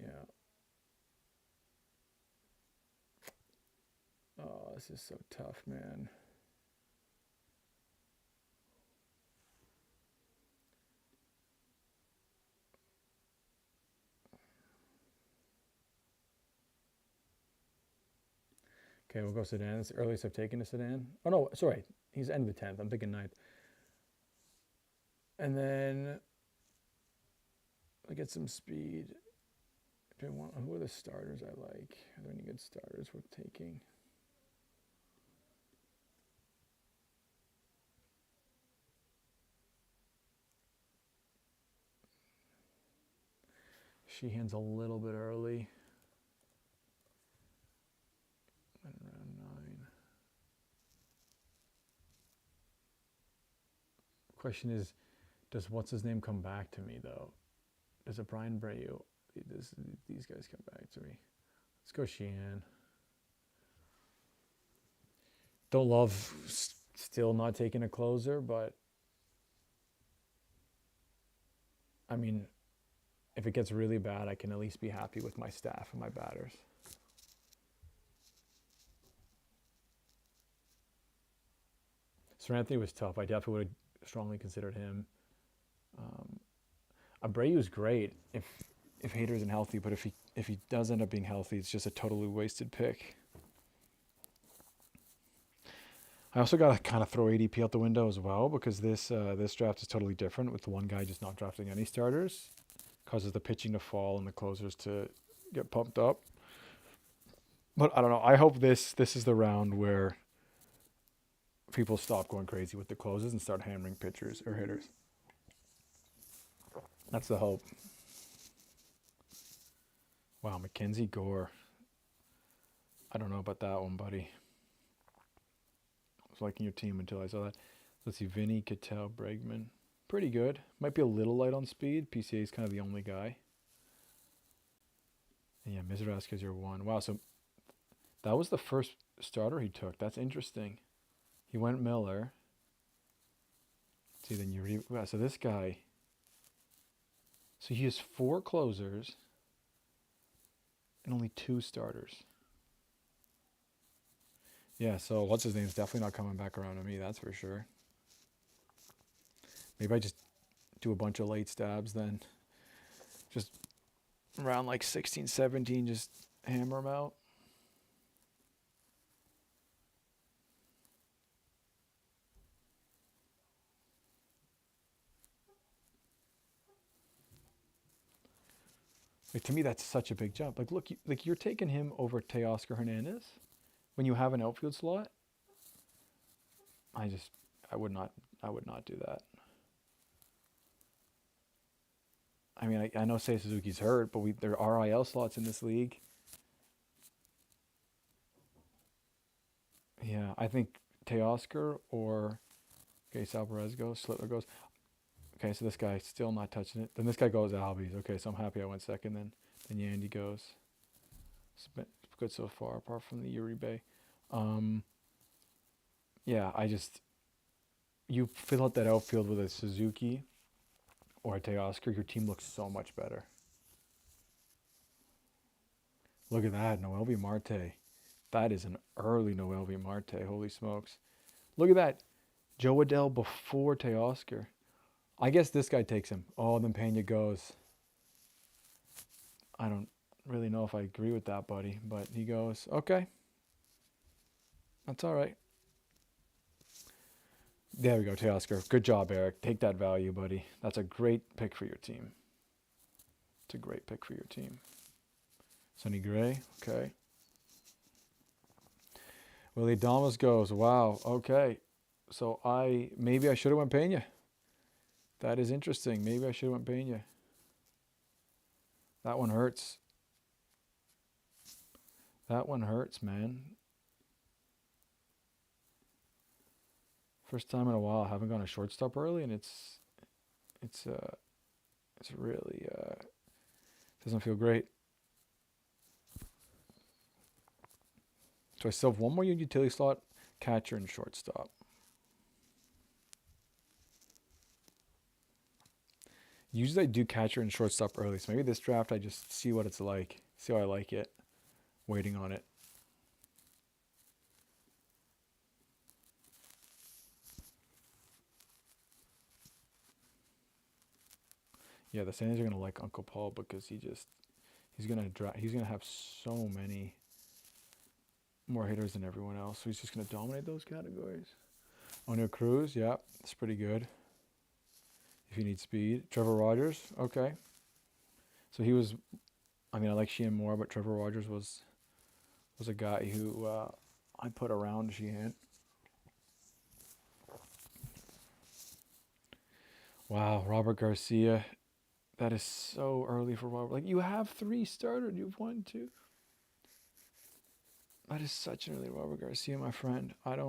yeah. Oh, this is so tough, man. Okay, we'll go Ceddanne. That's the earliest I've taken a Ceddanne. Oh, no, sorry. He's end of the 10th. I'm thinking 9th. And then I get some speed. Who are the starters I like? Are there any good starters worth taking? Sheehan's a little bit early. Around 9. Question is, does what's his name come back to me though? Does a Brian Abreu? These guys come back to me. Let's go Sheehan. Don't love still not taking a closer, but I mean, if it gets really bad, I can at least be happy with my staff and my batters. Sir Anthony was tough. I definitely would have strongly considered him. Abreu's great if Hader isn't healthy, but if he does end up being healthy, it's just a totally wasted pick. I also got to kind of throw ADP out the window as well because this draft is totally different with one guy just not drafting any starters. Causes the pitching to fall and the closers to get pumped up. But I don't know. I hope this is the round where people stop going crazy with the closes and start hammering pitchers or hitters. That's the hope. Wow, Mackenzie Gore. I don't know about that one, buddy. I was liking your team until I saw that. Let's see, Vinny, Cattell, Bregman. Pretty good. Might be a little light on speed. PCA is kind of the only guy. And yeah, Mizrask is your 1. Wow, so That was the first starter he took. That's interesting. He went Miller. See, then so this guy. So he has 4 closers and only 2 starters. Yeah, so what's his name's definitely not coming back around to me, that's for sure. Maybe I just do a bunch of late stabs then. Just around like 16, 17, just hammer them out. Like, to me, that's such a big jump. Like, look, you're taking him over Teoscar Hernandez when you have an outfield slot. I would not do that. I mean, I know Seiya Suzuki's hurt, but there are IL slots in this league. Yeah, I think Teoscar or Sal Perez goes, Slittler goes. Okay, so this guy still not touching it. Then this guy goes Albies. Okay, so I'm happy I went second. Then Yandy goes. It's been good so far, apart from the Uribe. Yeah, you fill out that outfield with a Suzuki or a Teoscar, your team looks so much better. Look at that, Noelvi Marte. That is an early Noelvi Marte. Holy smokes. Look at that. Joe Adell before Teoscar. I guess this guy takes him. Oh, then Pena goes. I don't really know if I agree with that, buddy, but he goes. Okay. That's all right. There we go, Teoscar. Good job, Eric. Take that value, buddy. That's a great pick for your team. It's a great pick for your team. Sonny Gray. Okay. Willie Adames goes. Wow. Okay. So maybe I should have went Pena. That is interesting. Maybe I should have went Pena. That one hurts. That one hurts, man. First time in a while I haven't gone a shortstop early, and it's really doesn't feel great. So I still have one more utility slot, catcher and shortstop. Usually I do catcher and shortstop early, so maybe this draft I just see what it's like, see how I like it, waiting on it. Yeah, the Sanders are gonna like Uncle Paul because he's gonna have so many more hitters than everyone else, so he's just gonna dominate those categories. O'Neal Cruz, yeah, that's pretty good. If you need speed, Trevor Rogers, okay. So he was, I like Sheehan more, but Trevor Rogers was a guy who I put around Sheehan. Wow, Robert Garcia. That is so early for Robert. Like, you have 3 started. You've won 2. That is such an early Robert Garcia, my friend. Let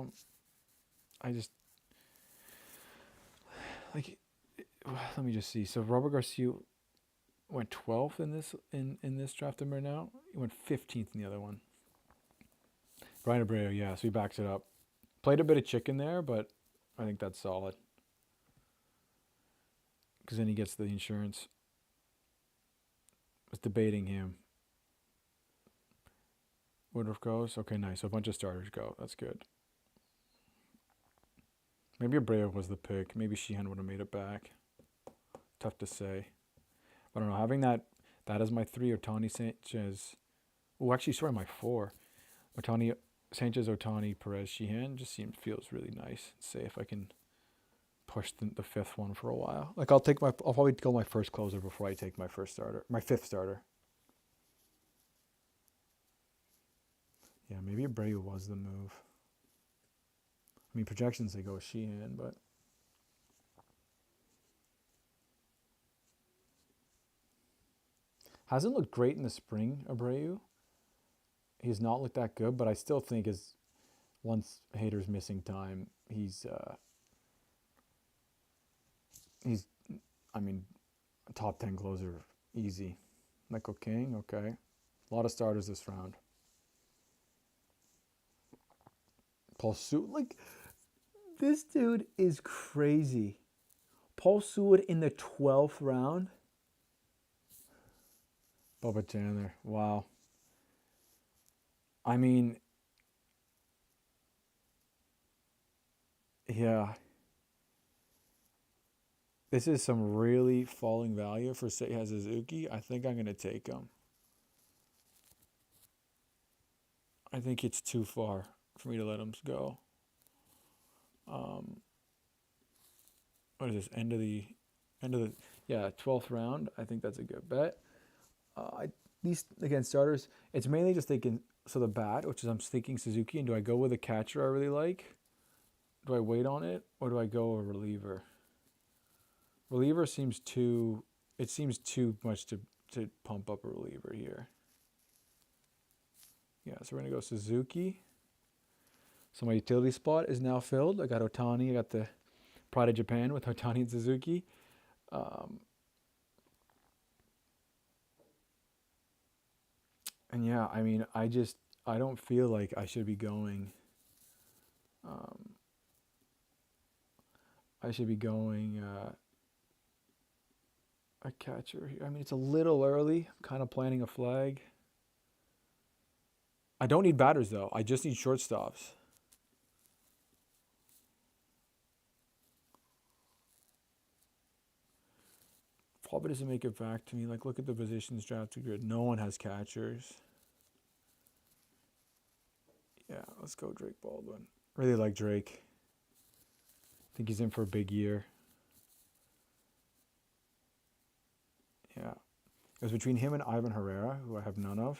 me just see. So Robert Garcia went 12th in this draft right now. He went 15th in the other one. Brian Abreu, yeah, so he backs it up. Played a bit of chicken there, but I think that's solid. Because then he gets the insurance. Was debating him. Woodruff goes. Okay, nice. So a bunch of starters go. That's good. Maybe Abreu was the pick. Maybe Sheehan would have made it back. Tough to say. I don't know. Having that as my 3, Ohtani, Sanchez. Oh, actually, sorry, my 4. Ohtani, Sanchez, Ohtani, Perez, Sheehan just feels really nice. See if I can push the 5th one for a while. Like, I'll probably go my first closer before I take my 5th starter. Yeah, maybe Abreu was the move. I mean, projections they go with Sheehan, but hasn't looked great in the spring, Abreu. He's not looked that good, but I still think once Hader's missing time, he's a top 10 closer, easy. Michael King, okay. A lot of starters this round. Paul Seward, like, this dude is crazy. Paul Seward in the 12th round. Bubba Chandler, wow. I mean, yeah. This is some really falling value for Seiya Suzuki. I think I'm going to take him. I think it's too far for me to let him go. What is this? End of the, yeah, 12th round. I think that's a good bet. These, again, starters, it's mainly just thinking, so the bat, which is I'm thinking Suzuki, and do I go with a catcher I really like? Do I wait on it, or do I go a reliever? Reliever seems too, it seems too much to pump up a reliever here. Yeah, so we're going to go Suzuki. So my utility spot is now filled. I got Ohtani. I got the Pride of Japan with Ohtani and Suzuki. And yeah, I mean, I don't feel like I should be going. I should be going a catcher here. I mean, it's a little early. I'm kind of planting a flag. I don't need batters, though. I just need shortstops. Probably doesn't make it back to me. Like, look at the positions drafted grid. No one has catchers. Yeah, let's go Drake Baldwin. Really like Drake. I think he's in for a big year. Yeah. It was between him and Ivan Herrera, who I have none of.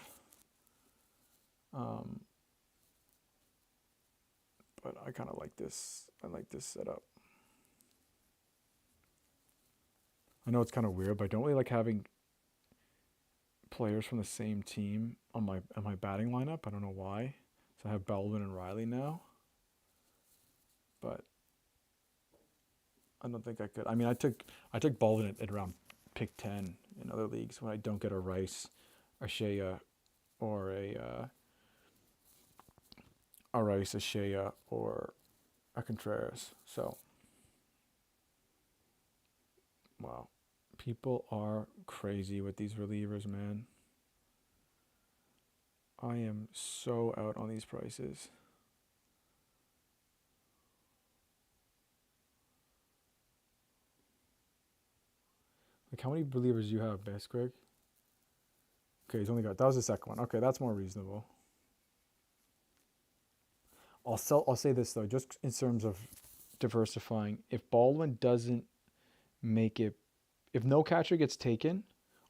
But I kind of like this. I like this setup. I know it's kind of weird, but I don't really like having players from the same team on my batting lineup. I don't know why. So I have Baldwin and Riley now. But I don't think I could. I mean, I took Baldwin at around pick 10 in other leagues when I don't get a Rice, a Shea, or a Rice, a Shea, or a Contreras. So, wow. People are crazy with these relievers, man. I am so out on these prices. Like, how many relievers do you have, Best Greg? Okay, he's only got, that was the second one. Okay, that's more reasonable. I'll say this, though, just in terms of diversifying. If Baldwin doesn't make it, if no catcher gets taken,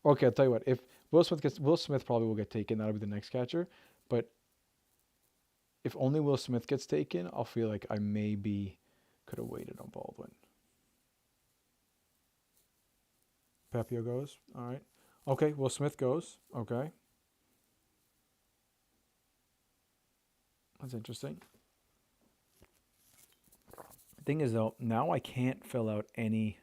okay, I'll tell you what, if Will Smith probably will get taken, that'll be the next catcher. But if only Will Smith gets taken, I'll feel like I maybe could have waited on Baldwin. Pepio goes. All right. Okay, Will Smith goes. Okay. That's interesting. The thing is, though, now I can't fill out any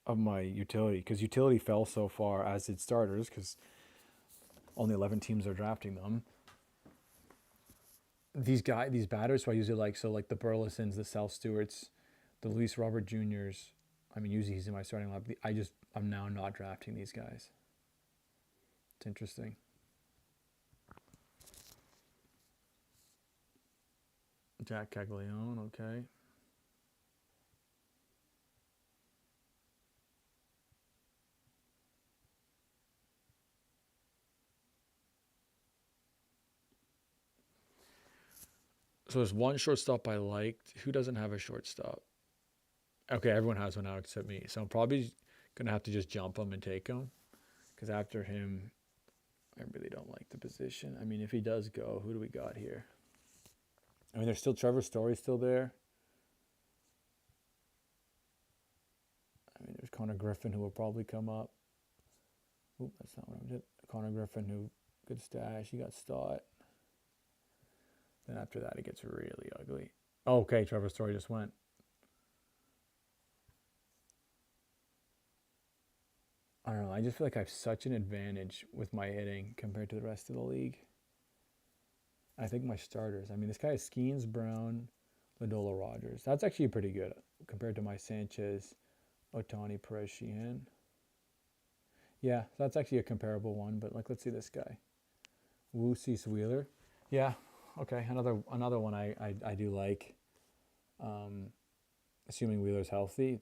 of my utility because utility fell so far, as did starters, because only 11 teams are drafting them. These batters who I usually like, so like the Burlesons, the Sal Stewarts, the Luis Robert Juniors. I mean, usually he's in my starting lineup. I'm now not drafting these guys. It's interesting. Jack Caglione, okay. So there's one shortstop I liked. Who doesn't have a shortstop? Okay, everyone has one now except me. So I'm probably going to have to just jump him and take him. Because after him, I really don't like the position. I mean, if he does go, who do we got here? I mean, there's still Trevor Story still there. I mean, there's Connor Griffin, who will probably come up. Oop, that's not what I did. Connor Griffin, who, good stash. He got Stott. Then after that, it gets really ugly. Oh, okay, Trevor Story just went. I don't know. I just feel like I have such an advantage with my hitting compared to the rest of the league. I think my starters. I mean, this guy is Skeens, Brown, Ladola, Rogers. That's actually pretty good compared to my Sanchez, Otani, Perez, Sheehan. Yeah, that's actually a comparable one. But like, let's see this guy, Wu Cease Wheeler. Yeah, okay, another one I do like. Assuming Wheeler's healthy,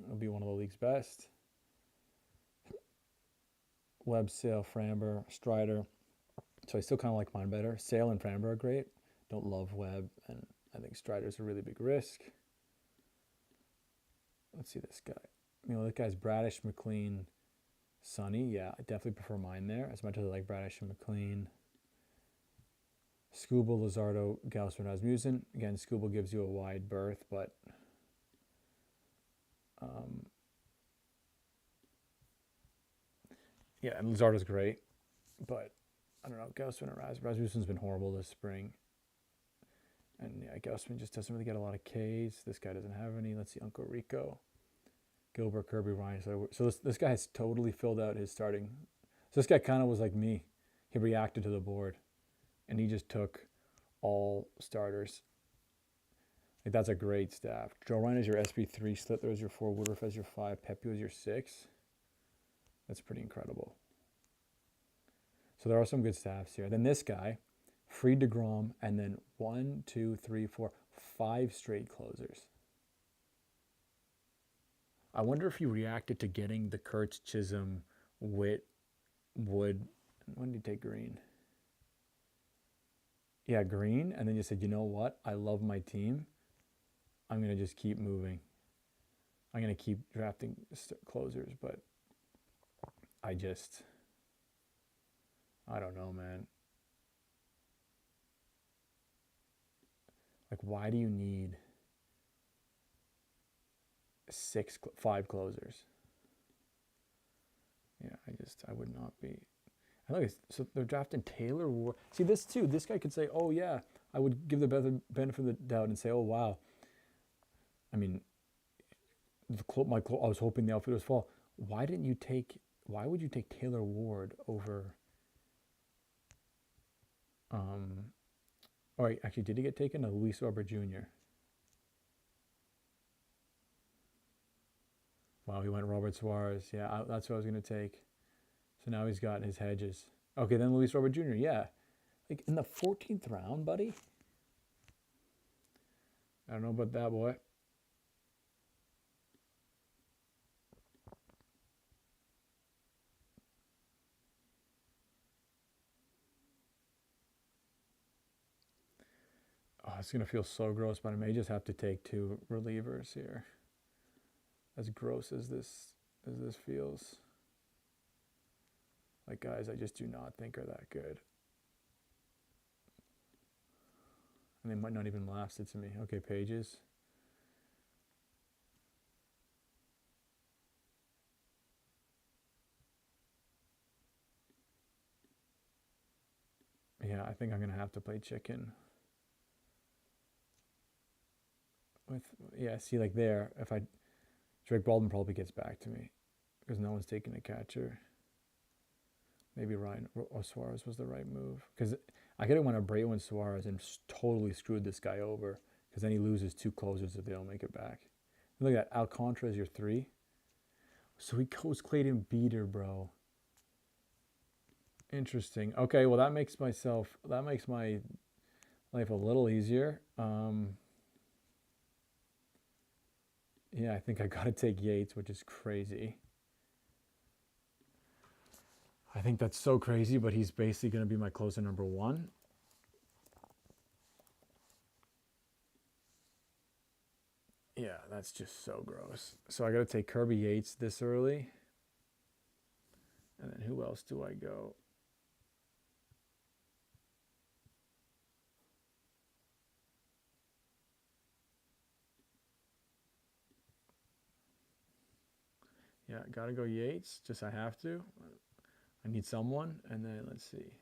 it'll be one of the league's best. Webb, Sale, Framber, Strider. So I still kind of like mine better. Sale and Framber are great. Don't love Webb, and I think Strider's a really big risk. Let's see this guy. You know, this guy's Bradish, McLean, Sonny. Yeah, I definitely prefer mine there, as much as I like Bradish and McLean. Scooble, Luzardo, Gausman, Rasmussen. Again, Scooble gives you a wide berth, but yeah, and Luzardo's great, but I don't know. Gausman and Rasmussen's been horrible this spring. And yeah, Gausman just doesn't really get a lot of Ks. This guy doesn't have any. Let's see, Uncle Rico, Gilbert, Kirby, Ryan. So this guy has totally filled out his starting. So this guy kind of was like me. He reacted to the board, and he just took all starters. Like, that's a great staff. Joe Ryan is your SB3, Slither is your 4, Woodruff as your 5, Pepe is your 6. That's pretty incredible. So there are some good staffs here. Then this guy, Fried DeGrom, and then 1, 2, 3, 4, 5 straight closers. I wonder if he reacted to getting the Kurtz, Chisholm, Witt, Wood. When did he take Green? Yeah, Green. And then you said, you know what? I love my team. I'm going to just keep moving. I'm going to keep drafting closers, but I don't know, man. Like, why do you need 5 closers? Yeah, I would not be. And look, so they're drafting Taylor Ward. See, this too, this guy could say, oh yeah, I would give the benefit of the doubt and say, oh wow. I mean, I was hoping the outfit was fall. Why would you take Taylor Ward over, all right, actually, did he get taken? Luis Robert Jr. Wow, he went Robert Suarez. Yeah, that's what I was going to take. So now he's got his hedges. Okay, then Luis Robert Jr., yeah. Like, in the 14th round, buddy? I don't know about that, boy. Oh, it's going to feel so gross, but I may just have to take 2 relievers here. As gross as this feels. Like, guys, I just do not think are that good. And they might not even last it to me. Okay, Pages. Yeah, I think I'm going to have to play chicken. See, like there, Drake Baldwin probably gets back to me because no one's taking a catcher. Maybe Ryan or Suarez was the right move, because I could have went Abreu and Suarez and totally screwed this guy over, because then he loses 2 closers if they don't make it back. And look at that, Alcantara is your 3. So he goes Clayton Beater, bro. Interesting. Okay, well that makes my life a little easier. Yeah, I think I got to take Yates, which is crazy. I think that's so crazy, but he's basically going to be my closer number 1. Yeah, that's just so gross. So I got to take Kirby Yates this early. And then who else do I go? Yeah, got to go Yates. Just I have to. I need someone. And then let's see.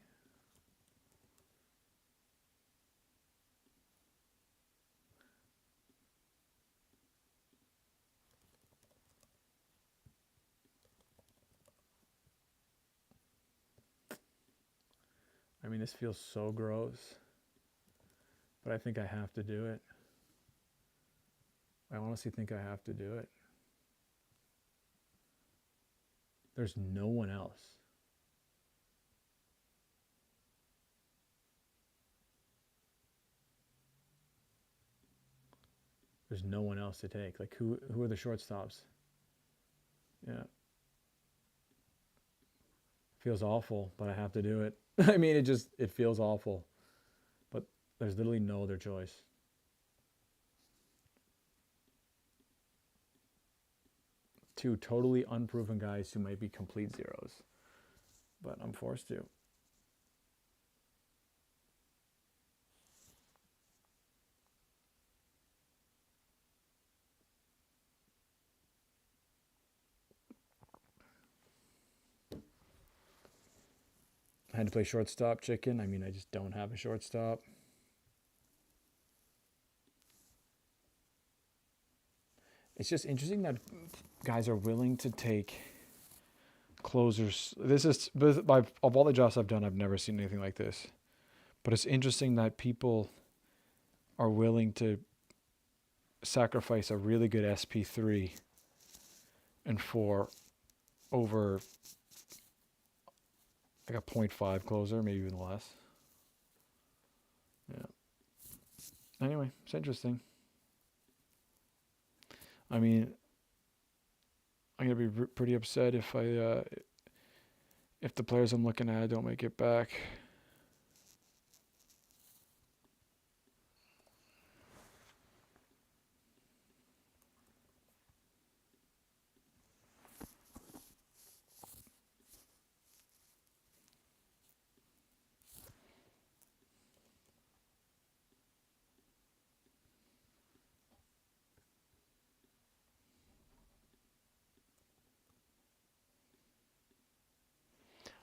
I I mean, this feels so gross, but I think I have to do it. I honestly think I have to do it. There's no one else. There's no one else to take. Like, who are the shortstops? Yeah. Feels awful, but I have to do it. I mean, it feels awful, but there's literally no other choice. Two totally unproven guys who might be complete zeros, but I'm forced to. I had to play shortstop chicken. I mean, I just don't have a shortstop. It's just interesting that guys are willing to take closers. This is, of all the jobs I've done, I've never seen anything like this. But it's interesting that people are willing to sacrifice a really good SP3 and 4 over like a 0.5 closer, maybe even less. Yeah. Anyway, it's interesting. I mean, I'm gonna be pretty upset if if the players I'm looking at don't make it back.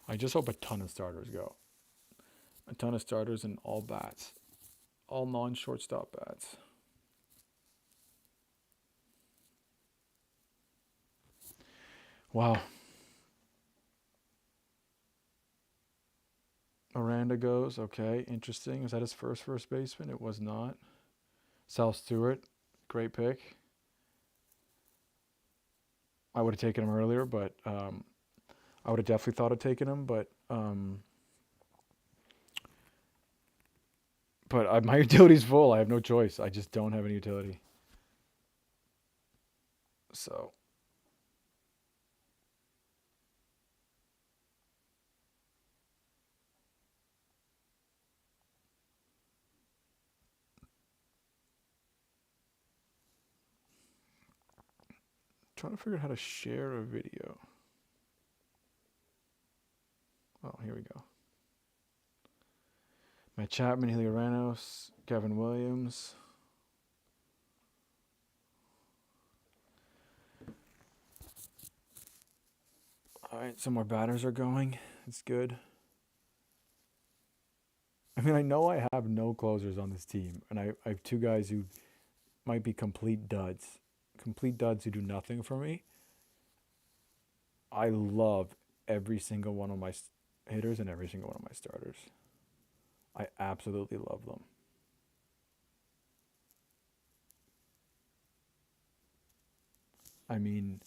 I just hope a ton of starters go. A ton of starters and all bats. All non-shortstop bats. Wow. Miranda goes. Okay, interesting. Was that his first baseman? It was not. Sal Stewart, great pick. I would have taken him earlier, but I would have definitely thought of taking him, but my utility's full. I have no choice. I just don't have any utility. So trying to figure out how to share a video. Oh, here we go. Matt Chapman, Helio Ramos, Kevin Williams. All right, some more batters are going. It's good. I mean, I know I have no closers on this team, and I have two guys who might be complete duds who do nothing for me. I love every single one of my hitters and every single one of my starters. I absolutely love them. I mean,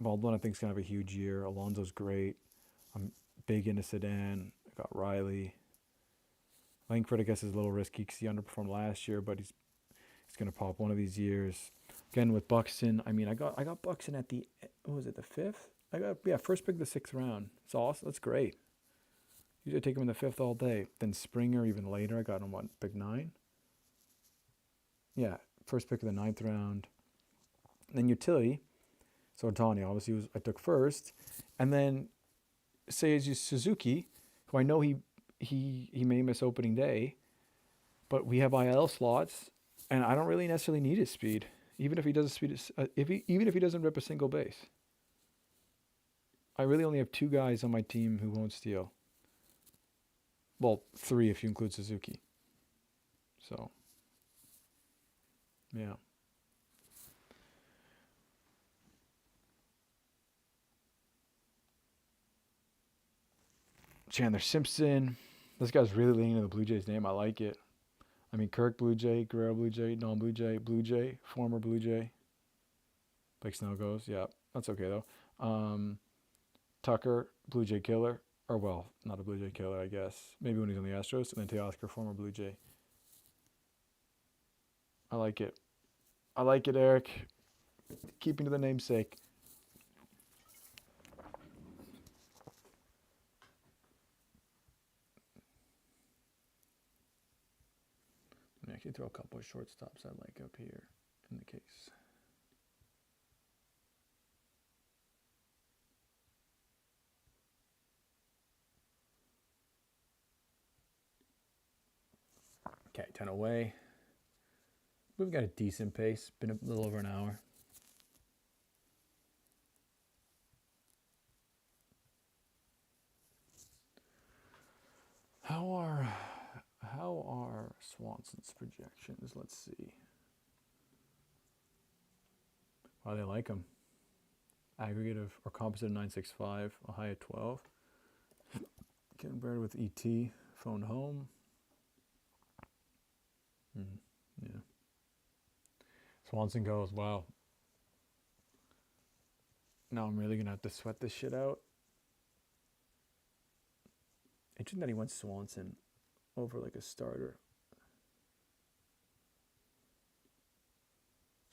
Baldwin I think is going to have a huge year. Alonso's great. I'm big into Sedan. I got Riley. Langford, I guess, is a little risky because he underperformed last year, but he's going to pop one of these years. Again, with Buxton, I mean, I got Buxton at the, what was it, the 5th? First pick of the 6th round. It's awesome. That's great. Usually I take him in the 5th all day. Then Springer, even later, I got him on pick 9. Yeah, first pick of the 9th round. And then utility. So Otani, obviously, I took first. And then Seiya Suzuki, who I know he may miss opening day, but we have IL slots, and I don't really necessarily need his speed, even if he doesn't even if he doesn't rip a single base. I really only have 2 guys on my team who won't steal. Well, 3 if you include Suzuki. So, yeah. Chandler Simpson. This guy's really leaning into the Blue Jays name. I like it. I mean, Kirk Blue Jay, Guerrero Blue Jay, non-Blue Jay, former Blue Jay. Blake Snell goes. Yeah, that's okay though. Tucker, Blue Jay killer. Or, well, not a Blue Jay killer, I guess. Maybe when he's on the Astros. And then Teoscar, former Blue Jay. I like it. I like it, Eric. Keeping to the namesake. Let me actually throw a couple of shortstops I like up here in the case. Okay, 10 away. We've got a decent pace. Been a little over an hour. How are Swanson's projections? Let's see. Wow, they like them. Aggregate of, or composite of 965, a high of 12. Getting better with ET, phone home. Yeah. Swanson goes, wow. Now I'm really going to have to sweat this shit out. Interesting that he went Swanson over like a starter.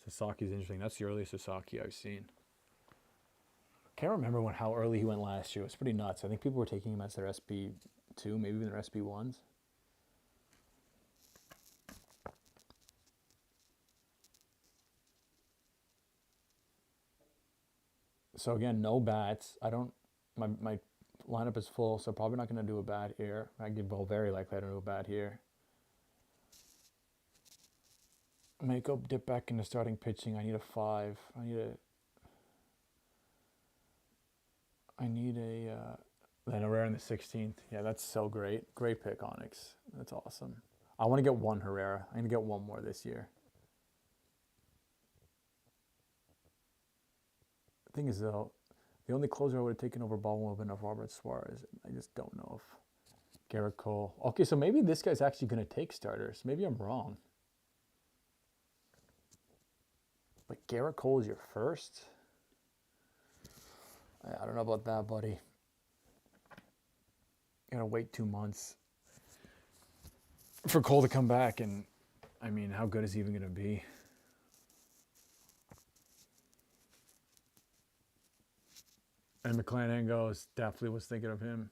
Sasaki's interesting. That's the earliest Sasaki I've seen. Can't remember how early he went last year. It was pretty nuts. I think people were taking him as their SP2, maybe even their SP1s. So again, no bats. My lineup is full, so probably not going to do a bat here. Very likely I don't do a bat here. Makeup dip back into starting pitching. I need a 5. Then Herrera in the 16th. Yeah, that's so great. Great pick, Onyx. That's awesome. I want to get one Herrera. I'm going to get one more this year. The thing is, though, the only closer I would have taken over Baldwin would have been of Robert Suarez. I just don't know if Garrett Cole. Okay, so maybe this guy's actually going to take starters. Maybe I'm wrong. But Garrett Cole is your first? I don't know about that, buddy. You gotta wait 2 months for Cole to come back, and I mean, how good is he even gonna be? And McClanahan goes, definitely was thinking of him.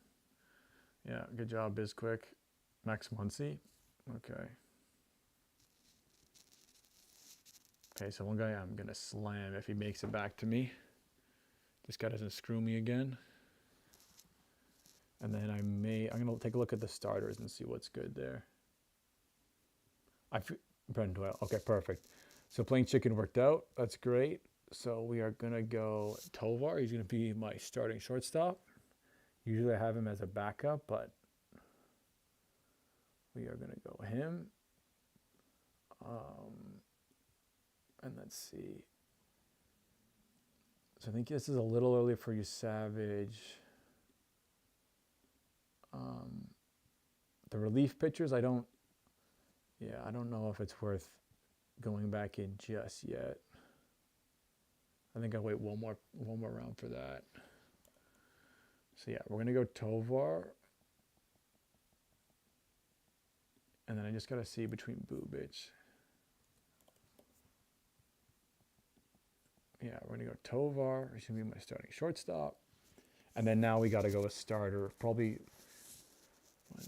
Yeah, good job, Bizquick. Max Muncy. Okay. Okay, so one guy I'm gonna slam if he makes it back to me. This guy doesn't screw me again. And then I'm gonna take a look at the starters and see what's good there. Brendan Doyle. Okay, perfect. So playing chicken worked out. That's great. So we are gonna go Tovar. He's gonna be my starting shortstop. Usually I have him as a backup, but we are gonna go him. And let's see. So I think this is a little early for you, Savage. The relief pitchers, I don't know if it's worth going back in just yet. I think I'll wait one more round for that. So yeah, we're gonna go Tovar. And then I just gotta see between Bubic. Yeah, we're gonna go Tovar. He's gonna be my starting shortstop. And then now we gotta go a starter. Probably,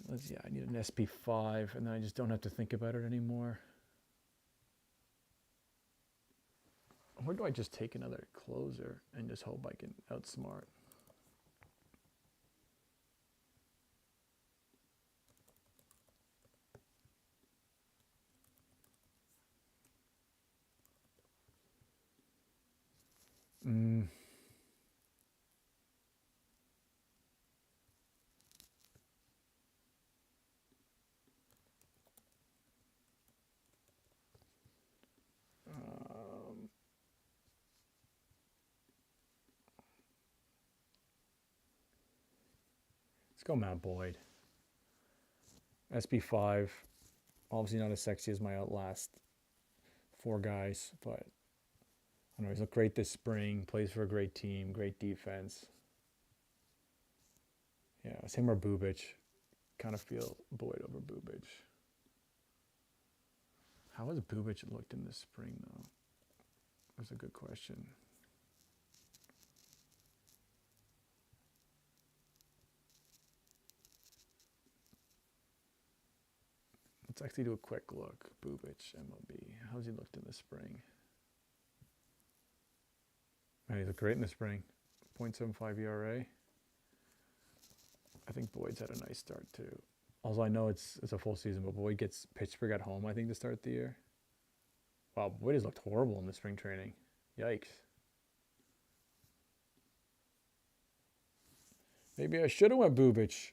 I need an SP5, and then I just don't have to think about it anymore. Or do I just take another closer and just hope I can outsmart? Let's go Matt Boyd. SB5, obviously not as sexy as my last 4 guys, but I know he's looked great this spring, plays for a great team, great defense. Yeah, it's him or Bubic. Kind of feel Boyd over Bubic. How has Bubic looked in this spring, though? That's a good question. Let's actually do a quick look. Bubic, MLB. How's he looked in the spring? Man, he looked great in the spring. 0.75 ERA. I think Boyd's had a nice start, too. Also, I know it's a full season, but Boyd gets Pittsburgh at home, I think, to start the year. Wow, Boyd has looked horrible in the spring training. Yikes. Maybe I should have went Bubic.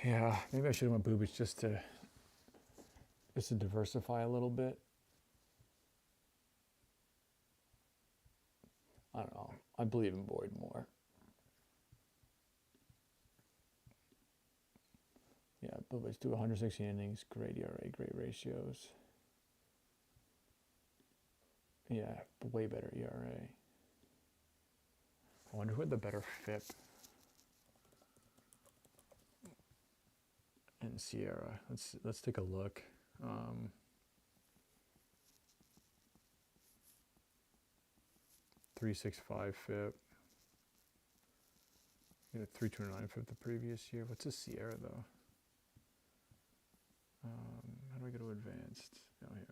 Yeah, maybe I should have went Bubic just to diversify a little bit. I don't know. I believe in Boyd more. Yeah, Bubic do 160 innings, great ERA, great ratios. Yeah, way better ERA. I wonder who had the better FIP. And Sierra. Let's take a look. 365 FIP. You had a 329 FIP the previous year. What's a Sierra though? How do I go to advanced? Oh, here.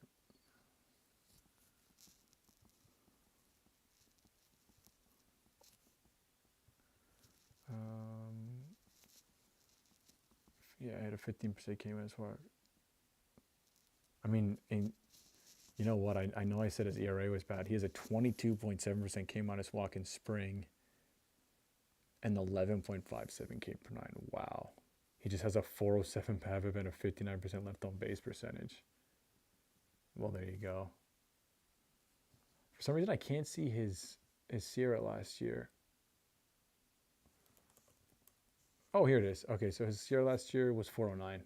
Yeah, I had a 15% K-minus walk. I mean, you know what? I know I said his ERA was bad. He has a 22.7% K-minus walk in spring and 11.57 K per 9. Wow. He just has a 407 BABIP and a 59% left on base percentage. Well, there you go. For some reason, I can't see his Sierra last year. Oh, here it is. Okay, so his Sierra last year was 409.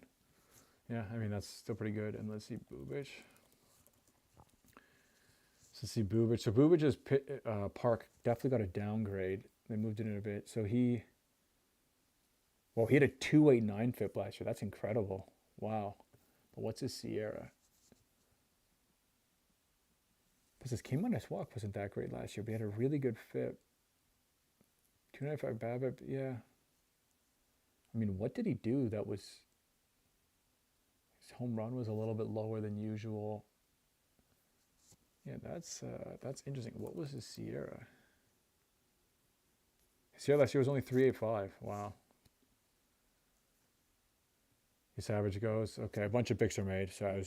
Yeah, I mean, that's still pretty good. And let's see Bubic. So see Bubic. So Bubic's park definitely got a downgrade. They moved it in a bit. So he had a 289 FIP last year. That's incredible. Wow. But what's his Sierra? Because his K-minus walk wasn't that great last year, but he had a really good FIP. 295 BABIP, yeah. I mean, what did he do that was... His home run was a little bit lower than usual. Yeah, that's interesting. What was his Sierra? His Sierra last year was only 385. Wow. His average goes. Okay, a bunch of picks are made, so I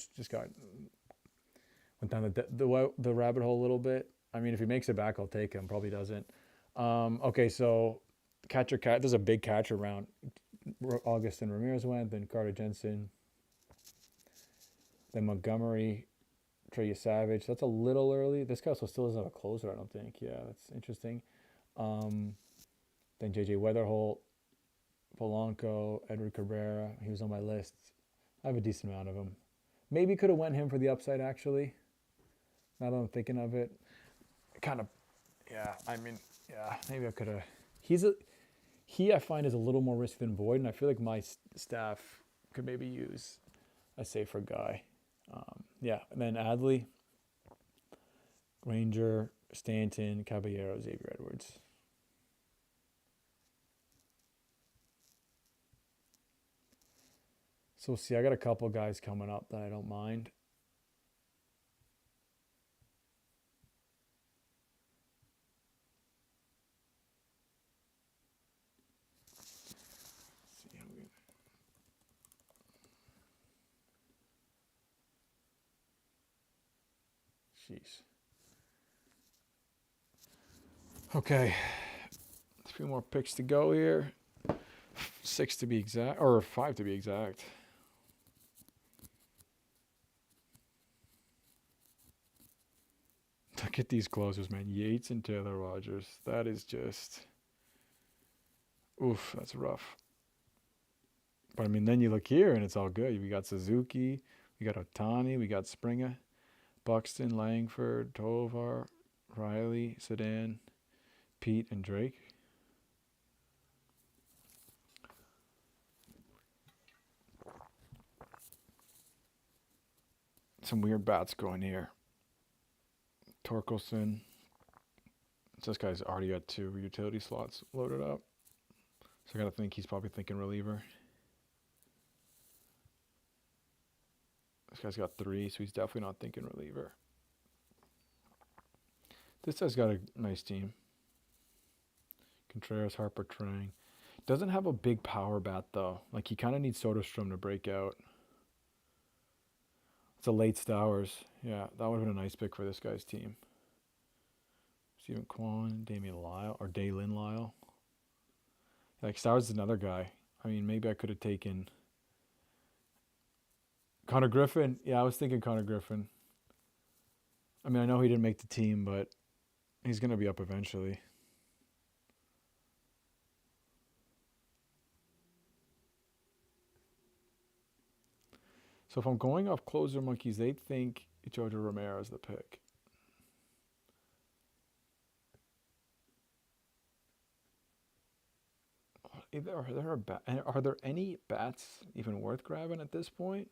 went down the rabbit hole a little bit. I mean, if he makes it back, I'll take him. Probably doesn't. Okay, so catcher. There's a big catcher round. Augustin Ramirez went, then Carter Jensen, then Montgomery, Trey Savage. That's a little early. This guy also still doesn't have a closer, I don't think. Yeah, that's interesting. Then J.J. Weatherholt, Polanco, Edward Cabrera. He was on my list. I have a decent amount of them. Maybe could have went him for the upside, actually. Now that I'm thinking of it. Kind of, yeah, I mean, yeah, maybe I could have. He, I find, is a little more risky than Boyd, and I feel like my staff could maybe use a safer guy. Yeah, and then Adley, Granger, Stanton, Caballero, Xavier Edwards. So, see, I got a couple guys coming up that I don't mind. Jeez. Okay. A few more picks to go here. 6 to be exact, or 5 to be exact. Look at these closers, man. Yates and Taylor Rogers. That is just... Oof, that's rough. But, I mean, then you look here, and it's all good. We got Suzuki. We got Otani. We got Springer. Buxton, Langford, Tovar, Riley, Sedan, Pete, and Drake. Some weird bats going here. Torkelson. This guy's already got 2 utility slots loaded up. So I got to think he's probably thinking reliever. This guy's got 3, so he's definitely not thinking reliever. This guy's got a nice team. Contreras, Harper, Trang. Doesn't have a big power bat, though. Like, he kind of needs Soderstrom to break out. It's a late Stowers. Yeah, that would have been a nice pick for this guy's team. Stephen Kwan, Damian Lyle, or Daylin Lyle. Like, Stowers is another guy. I mean, maybe I could have taken Connor Griffin. Yeah, I was thinking Connor Griffin. I mean, I know he didn't make the team, but he's going to be up eventually. So if I'm going off closer monkeys, they think Jojo Romero is the pick. Are there any bats even worth grabbing at this point?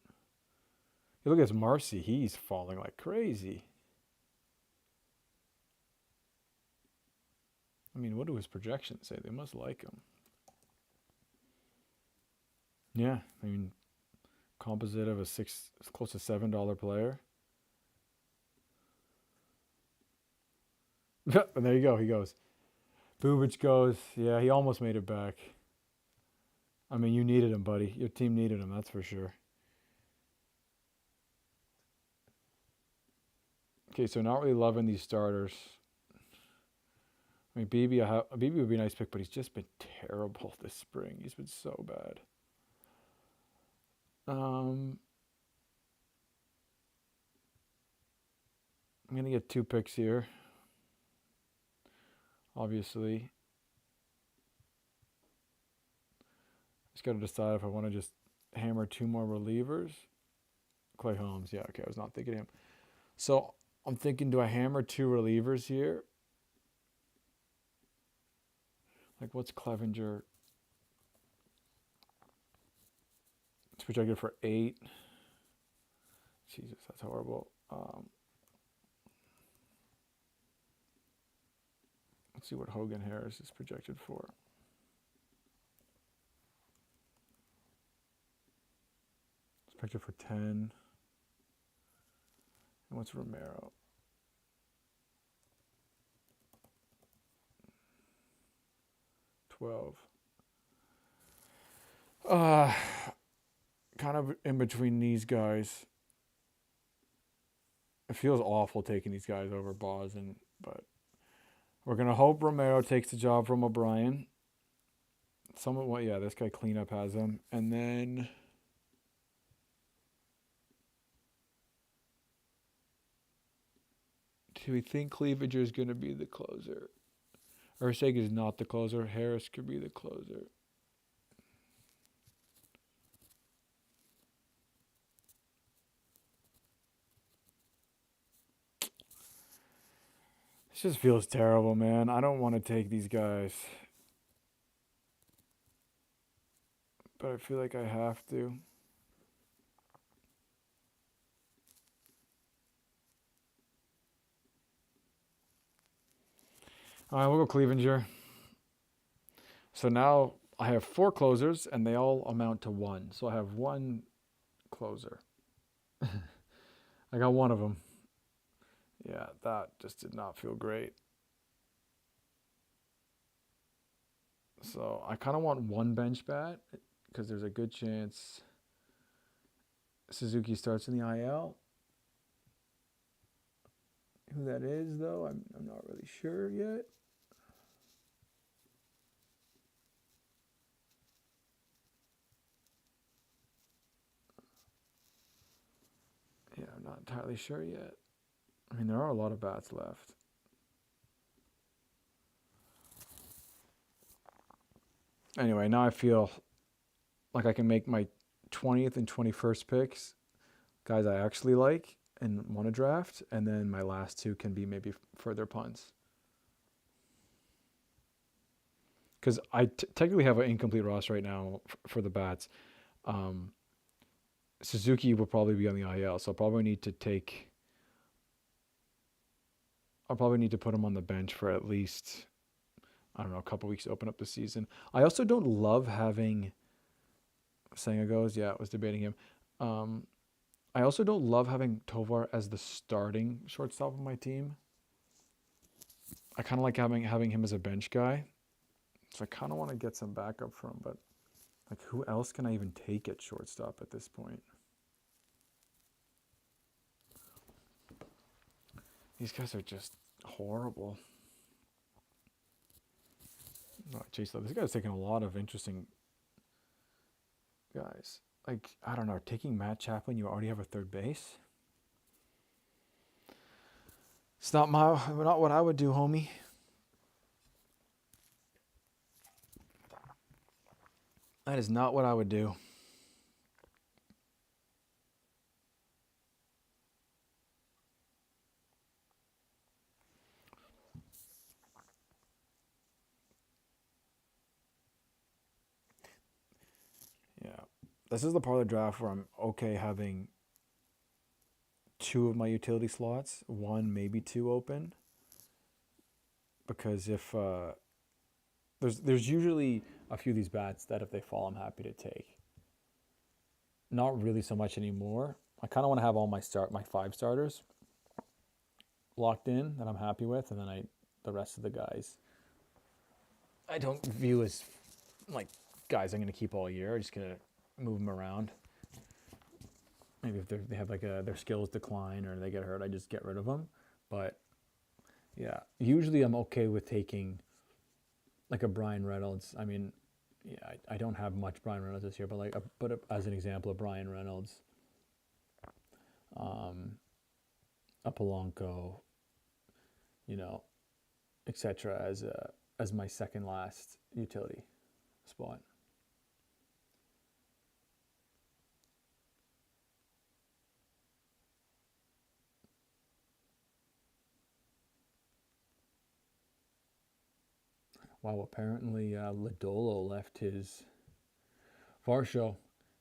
You look at Marcy, he's falling like crazy. I mean, what do his projections say? They must like him. Yeah, I mean, composite of a close to $7 player. And there you go, he goes. Bubic goes. Yeah, he almost made it back. I mean, you needed him, buddy. Your team needed him, that's for sure. Okay, so not really loving these starters. I mean, Beebe would be a nice pick, but he's just been terrible this spring. He's been so bad. I'm going to get 2 picks here. Obviously. Just got to decide if I want to just hammer 2 more relievers. Clay Holmes. Yeah, okay, I was not thinking of him. So I'm thinking, do I hammer 2 relievers here? Like, what's Clevenger? It's projected for 8. Jesus, that's horrible. Let's see what Hogan Harris is projected for. It's projected for 10. And what's Romero? $12. Kind of in between these guys. It feels awful taking these guys over Boz, but we're gonna hope Romero takes the job from O'Brien. This guy cleanup has him, and then do we think Cleavinger is gonna be the closer? Urseg is not the closer. Harris could be the closer. This just feels terrible, man. I don't want to take these guys. But I feel like I have to. All right, we'll go Cleavinger. So now I have 4 closers, and they all amount to 1. So I have 1 closer. I got 1 of them. Yeah, that just did not feel great. So I kind of want 1 bench bat because there's a good chance Suzuki starts in the IL. who that is, though. I'm not really sure yet. Yeah, I'm not entirely sure yet. I mean, there are a lot of bats left. Anyway, now I feel like I can make my 20th and 21st picks guys I actually like and want to draft, and then my last two can be maybe further punts. Because I technically have an incomplete roster right now for the bats. Suzuki will probably be on the IL, so I'll probably need to put him on the bench for at least, I don't know, a couple weeks to open up the season. I also don't love having Senga goes. Yeah, I was debating him. I also don't love having Tovar as the starting shortstop of my team. I kind of like having him as a bench guy. So I kind of want to get some backup for him, but like, who else can I even take at shortstop at this point? These guys are just horrible. Oh, jeez, this guy's taking a lot of interesting guys. Like, I don't know, taking Matt Chapman, you already have a third base. It's not what I would do, homie. That is not what I would do. Yeah. This is the part of the draft where I'm okay having two of my utility slots, one, maybe two open. Because if there's usually a few of these bats that if they fall, I'm happy to take. Not really so much anymore. I kind of want to have all my 5 starters locked in that I'm happy with, and then the rest of the guys I don't view as like guys I'm going to keep all year. I'm just going to move them around. Maybe if they have like their skills decline or they get hurt, I just get rid of them. But yeah, usually I'm okay with taking like a Brian Reynolds. I mean, yeah, I don't have much Brian Reynolds this year, but like as an example, of Brian Reynolds, a Polanco, etc. as my second last utility spot. Wow, apparently Lodolo left his Varsho.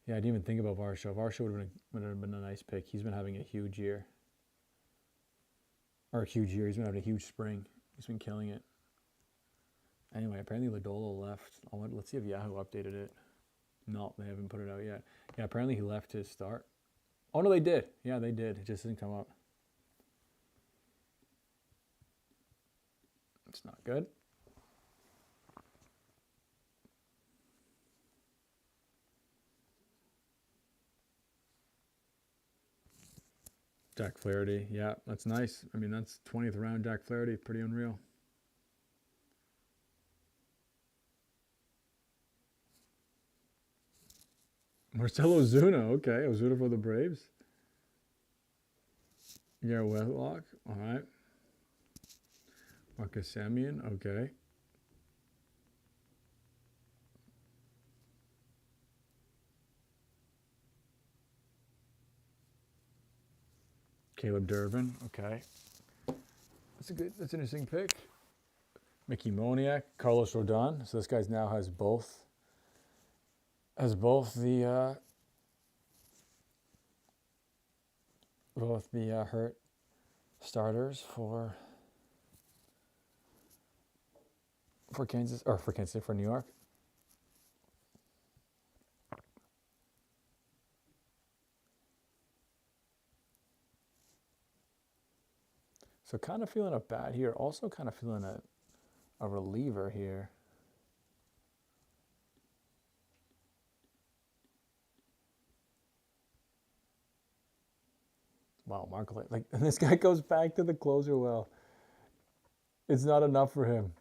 Yeah, I didn't even think about Varsho. Varsho would have been a nice pick. He's been having a huge year. He's been having a huge spring. He's been killing it. Anyway, apparently Lodolo left. Let's see if Yahoo updated it. No, they haven't put it out yet. Yeah, apparently he left his start. Oh, no, they did. Yeah, they did. It just didn't come up. It's not good. Jack Flaherty. Yeah, that's nice. I mean, that's 20th round Jack Flaherty. Pretty unreal. Marcell Ozuna. Okay, Ozuna for the Braves. Garrett Whitlock. All right. Marcus Semien. Okay. Caleb Durbin. Okay. That's an interesting pick. Mickey Moniak, Carlos Rodon. So this guy now has both the hurt starters for for New York. So kind of feeling a bat here. Also kind of feeling a reliever here. wow, Mark, like, and this guy goes back to the closer well. It's not enough for him.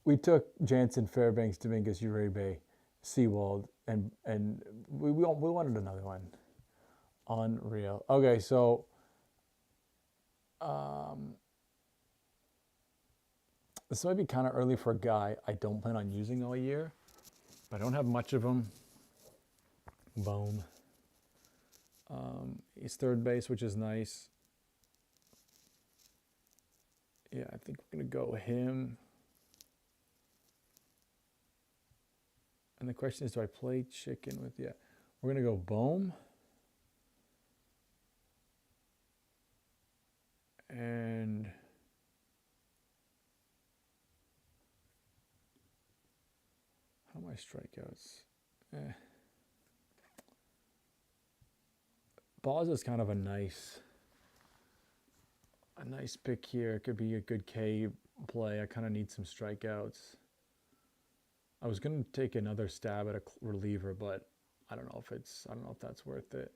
We took Jansen, Fairbanks, Dominguez, Uribe, Seawald, and we wanted another one. Unreal. Okay, so this might be kind of early for a guy I don't plan on using all year, but I don't have much of him. Boom. He's third base, which is nice. Yeah, I think we're going to go him. And the question is, do I play chicken with, yeah. We're going to go Bohm. And how am I strikeouts? Boz is kind of a nice pick here. It could be a good K play. I kind of need some strikeouts. I was going to take another stab at a reliever, but I don't know if that's worth it.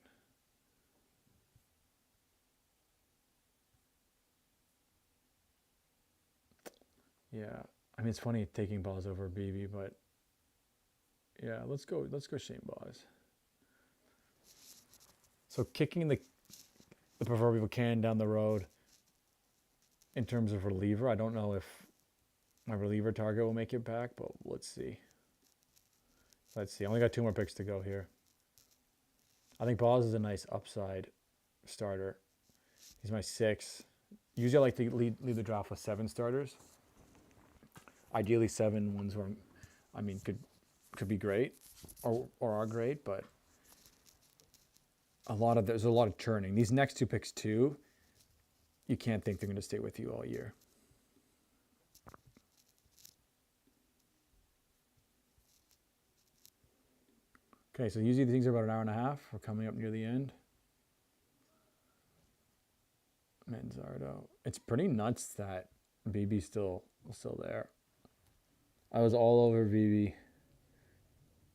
Yeah, I mean, it's funny taking Boz over BB, but yeah, let's go Shane Boz. So kicking the proverbial can down the road in terms of reliever, I don't know if my reliever target will make it back, but let's see. I only got 2 more picks to go here. I think Boz is a nice upside starter. He's my 6. Usually I like to lead the draft with 7 starters. Ideally 7 ones where, I mean, could be great or are great, but there's a lot of churning. These next 2 picks too, you can't think they're going to stay with you all year. Okay, so usually these things are about an hour and a half. We're coming up near the end. Manzardo. It's pretty nuts that BB's still there. I was all over BB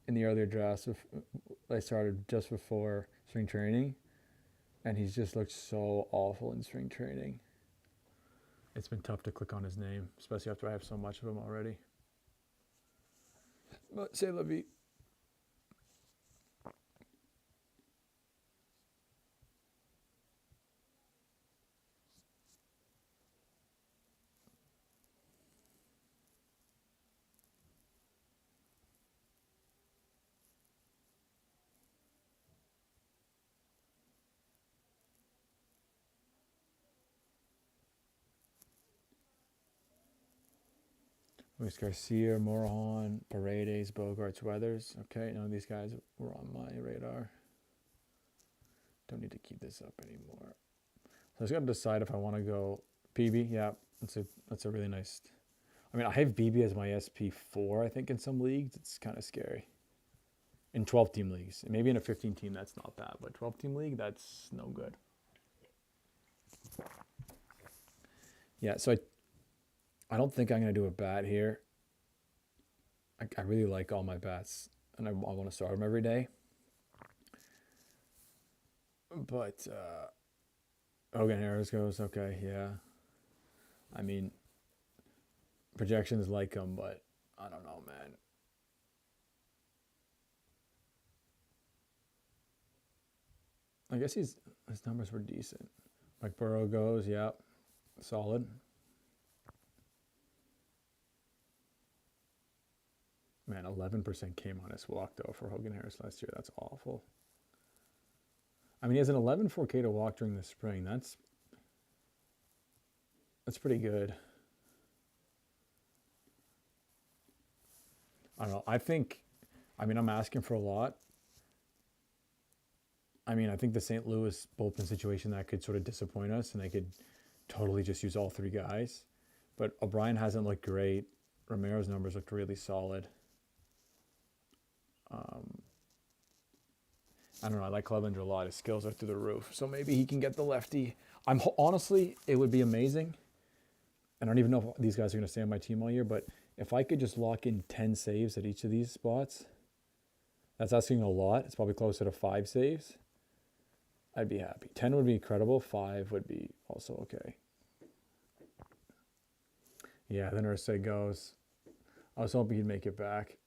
in the earlier drafts. I started just before spring training, and he's just looked so awful in spring training. It's been tough to click on his name, especially after I have so much of him already. But c'est la vie. Luis Garcia, Morejon, Paredes, Bogarts, Weathers. Okay, none of these guys were on my radar. Don't need to keep this up anymore. So I just got to decide if I want to go BB. Yeah, that's a really nice. I mean, I have BB as my SP4, I think, in some leagues. It's kind of scary. In 12-team leagues. Maybe in a 15-team, that's not bad. But 12-team league, that's no good. Yeah, so I don't think I'm going to do a bat here. I really like all my bats, and I want to start them every day. But Hogan Harris goes, okay, yeah. I mean, projections like him, but I don't know, man. I guess his numbers were decent. Mike Burrow goes, yeah, solid. Man, 11% came on his walk, though, for Hogan Harris last year. That's awful. I mean, he has an 11.4 K to walk during the spring. That's pretty good. I don't know. I'm asking for a lot. I mean, I think the St. Louis bullpen situation, that could sort of disappoint us, and they could totally just use all 3 guys. But O'Brien hasn't looked great. Romero's numbers looked really solid. I don't know. I like Clevenger a lot. His skills are through the roof. So maybe he can get the lefty. Honestly, it would be amazing. I don't even know if these guys are going to stay on my team all year, but if I could just lock in 10 saves at each of these spots, that's asking a lot. It's probably closer to 5 saves. I'd be happy. 10 would be incredible. 5 would be also okay. Yeah, then Ursay goes. I was hoping he'd make it back.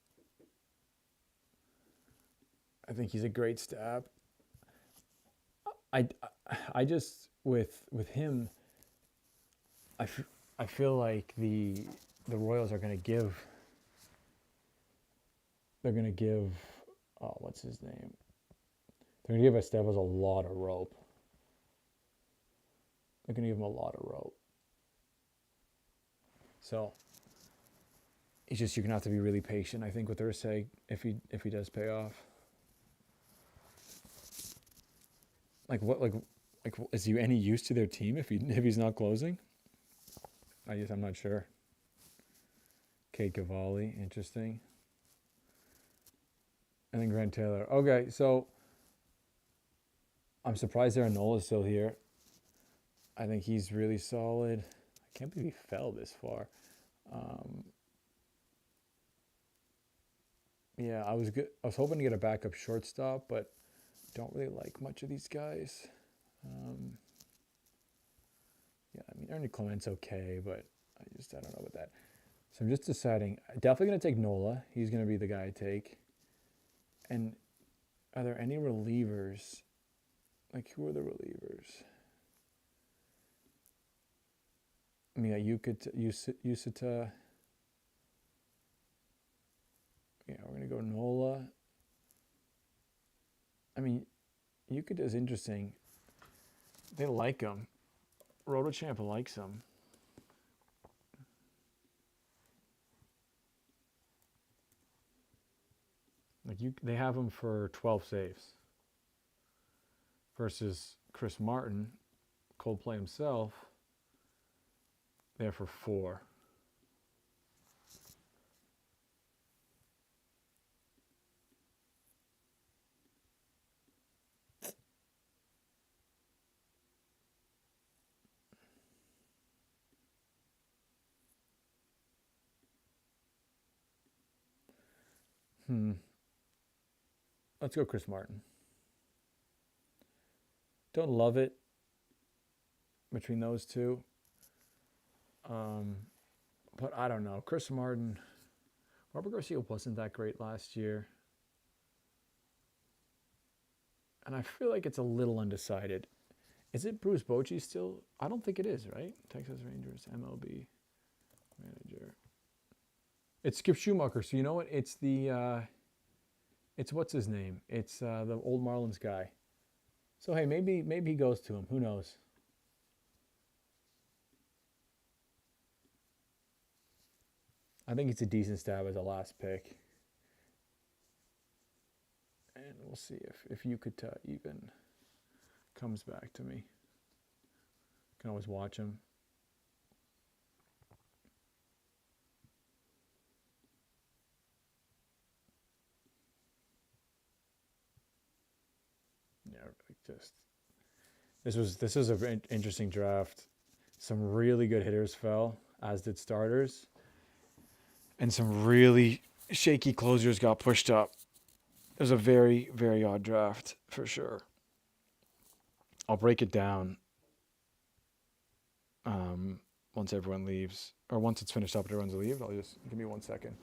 I think he's a great stab. I just with him, I feel like the Royals are going to give. They're going to give. Oh, what's his name? They're going to give Estevez a lot of rope. They're going to give him a lot of rope. So it's just you're going to have to be really patient, I think, with Ursay if he does pay off. Like is he any use to their team if he's not closing? I'm not sure. Kate Cavalli, interesting. And then Grant Taylor. Okay, so I'm surprised Aaron Nola's still here. I think he's really solid. I can't believe he fell this far. Yeah, I was good. I was hoping to get a backup shortstop, but don't really like much of these guys. Yeah, I mean, Ernie Clement's okay, but I don't know about that. So I'm just deciding. Definitely going to take Nola. He's going to be the guy I take. And are there any relievers? Like, who are the relievers? I mean, Yusita. Yeah, we're going to go Nola. I mean, Yukita is interesting. They like him. Rotochamp likes him. They have him for 12 saves versus Chris Martin, Coldplay himself, there for 4. Let's go Chris Martin. Don't love it between those two. But I don't know. Chris Martin, Robert Garcia wasn't that great last year. And I feel like it's a little undecided. Is it Bruce Bochy still? I don't think it is, right? Texas Rangers, MLB manager. It's Skip Schumacher. So you know what? It's it's what's his name? It's the old Marlins guy. So hey, maybe he goes to him. Who knows? I think it's a decent stab as a last pick. And we'll see if Yukita even comes back to me. Can always watch him. Yeah, just this was an interesting draft. Some really good hitters fell, as did starters, and some really shaky closers got pushed up. It was a very, very odd draft for sure. I'll break it down once everyone leaves, or once it's finished up and everyone's leave. I'll just give me 1 second.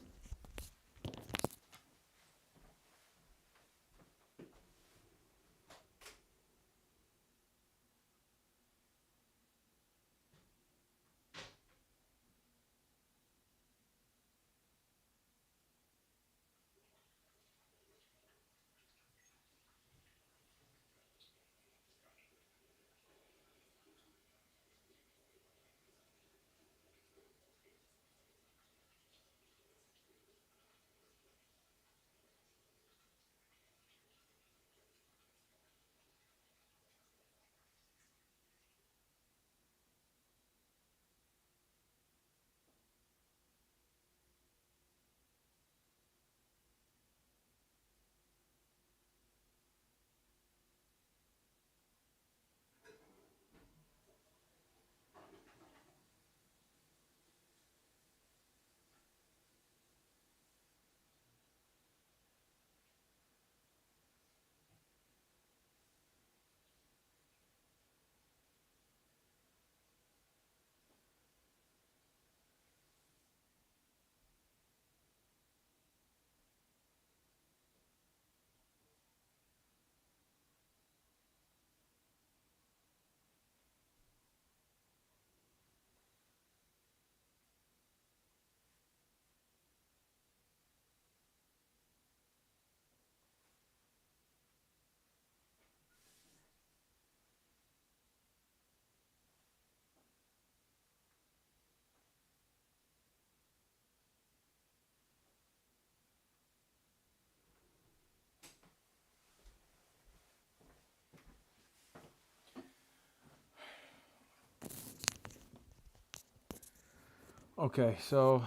Okay, so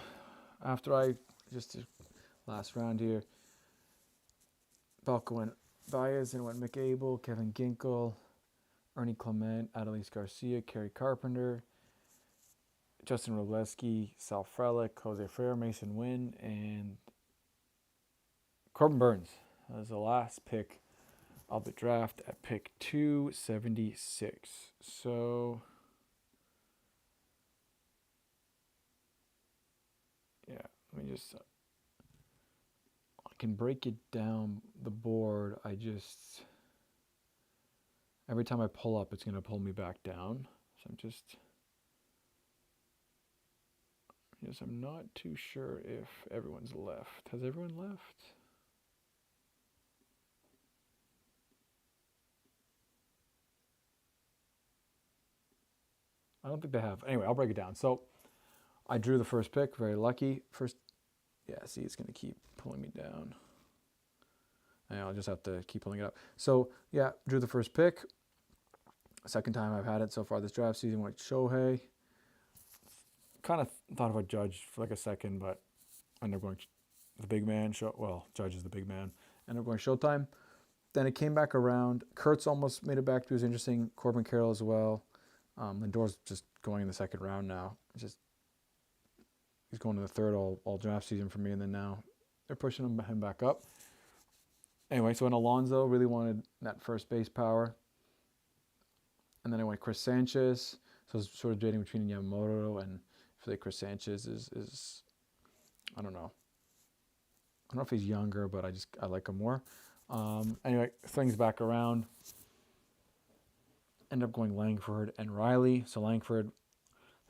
after I just last round here, Balco went Baez and went McAble, Kevin Ginkel, Ernie Clement, Adelise Garcia, Kerry Carpenter, Justin Robleski, Sal Frelick, Jose Ferrer, Mason Wynn, and Corbin Burns. That was the last pick of the draft at pick 276. So, yeah, let me just, I can break it down the board. Every time I pull up, it's going to pull me back down. So I'm not too sure if everyone's left. Has everyone left? I don't think they have. Anyway, I'll break it down. So I drew the first pick. Very lucky. See, it's going to keep pulling me down. And I'll just have to keep pulling it up. So, yeah, drew the first pick. Second time I've had it so far this draft season. Went Shohei. Kind of thought about Judge for like a second, but I ended up going the big man. Judge is the big man. Ended up going Showtime. Then it came back around. Kurtz almost made it back. It was interesting. Corbin Carroll as well. Lindor's just going in the second round now. He's going to the third all draft season for me, and then now they're pushing him back up. Anyway, so in Alonso, really wanted that first base power. And then I went Chris Sanchez. So I was sort of debating between Yamamoto and I feel like Chris Sanchez is I don't know. I don't know if he's younger, but I like him more. Anyway, things back around. End up going Langford and Riley. So Langford,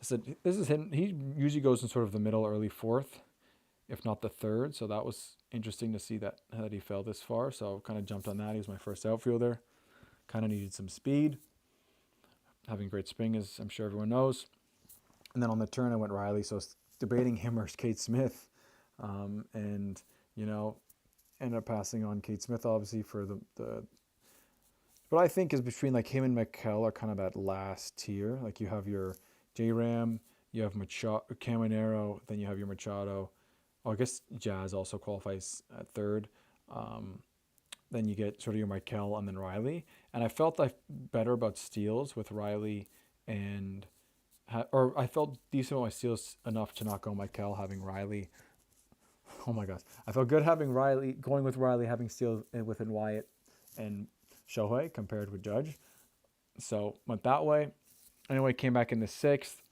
I said, this is him. He usually goes in sort of the middle, early fourth, if not the third. So that was interesting to see that he fell this far. So kind of jumped on that. He was my first outfielder. Kind of needed some speed. Having great spring, as I'm sure everyone knows. And then on the turn, I went Riley. So I was debating him or Kate Smith. And, ended up passing on Kate Smith, obviously, for the what I think is between like him and McKell are kind of that last tier. Like you have your J-Ram, you have Caminero, then you have your Machado. Oh, I guess Jazz also qualifies at third. Then you get sort of your Michael and then Riley. And I felt better about steals with Riley or I felt decent with my steals enough to not go Michael, having Riley. Oh my gosh. I felt good going with Riley, having steals within Wyatt and Shohei compared with Judge. So went that way. Anyway, came back in the sixth.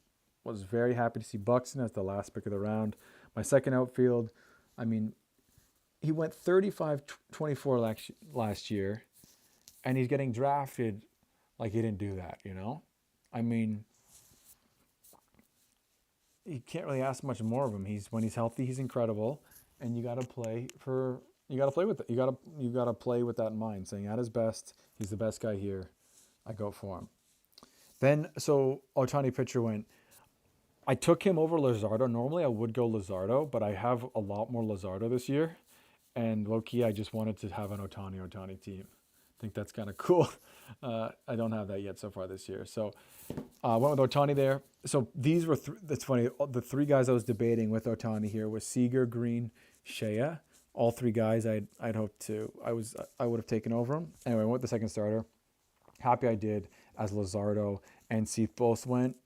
Was very happy to see Buxton as the last pick of the round. My second outfield, he went 35-24 last year, and he's getting drafted like he didn't do that, you can't really ask much more of him. When he's healthy, he's incredible, and you got to play with it. You got to play with that in mind, saying at his best, he's the best guy here. I go for him. Then so Ohtani pitcher went. I took him over Luzardo. Normally I would go Luzardo, but I have a lot more Luzardo this year, and low-key I just wanted to have an Ohtani team. I think that's kind of cool. I don't have that yet so far this year. So I went with Ohtani there. So these were, that's funny, the three guys I was debating with Ohtani here was Seager, Green, Shea. All three guys I would have taken over them. Anyway, I went with the second starter. Happy I did, as Luzardo and Cease both went.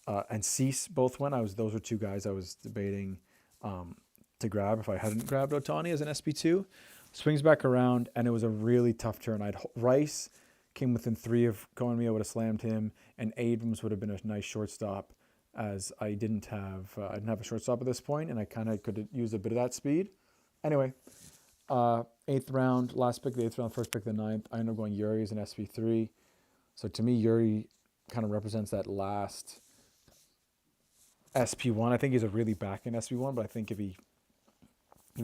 Those were two guys I was debating to grab if I hadn't grabbed Ohtani as an SP2. Swings back around, and it was a really tough turn. Rice came within 3 of going me. I would have slammed him, and Abrams would have been a nice shortstop, as I didn't have a shortstop at this point, and I kind of could use a bit of that speed. Anyway, 8th round, last pick of the 8th round, first pick of the 9th. I ended up going Yuri as an SP3. So to me, Yuri kind of represents that last SP1. I think he's a really back in SP1, but I think if he's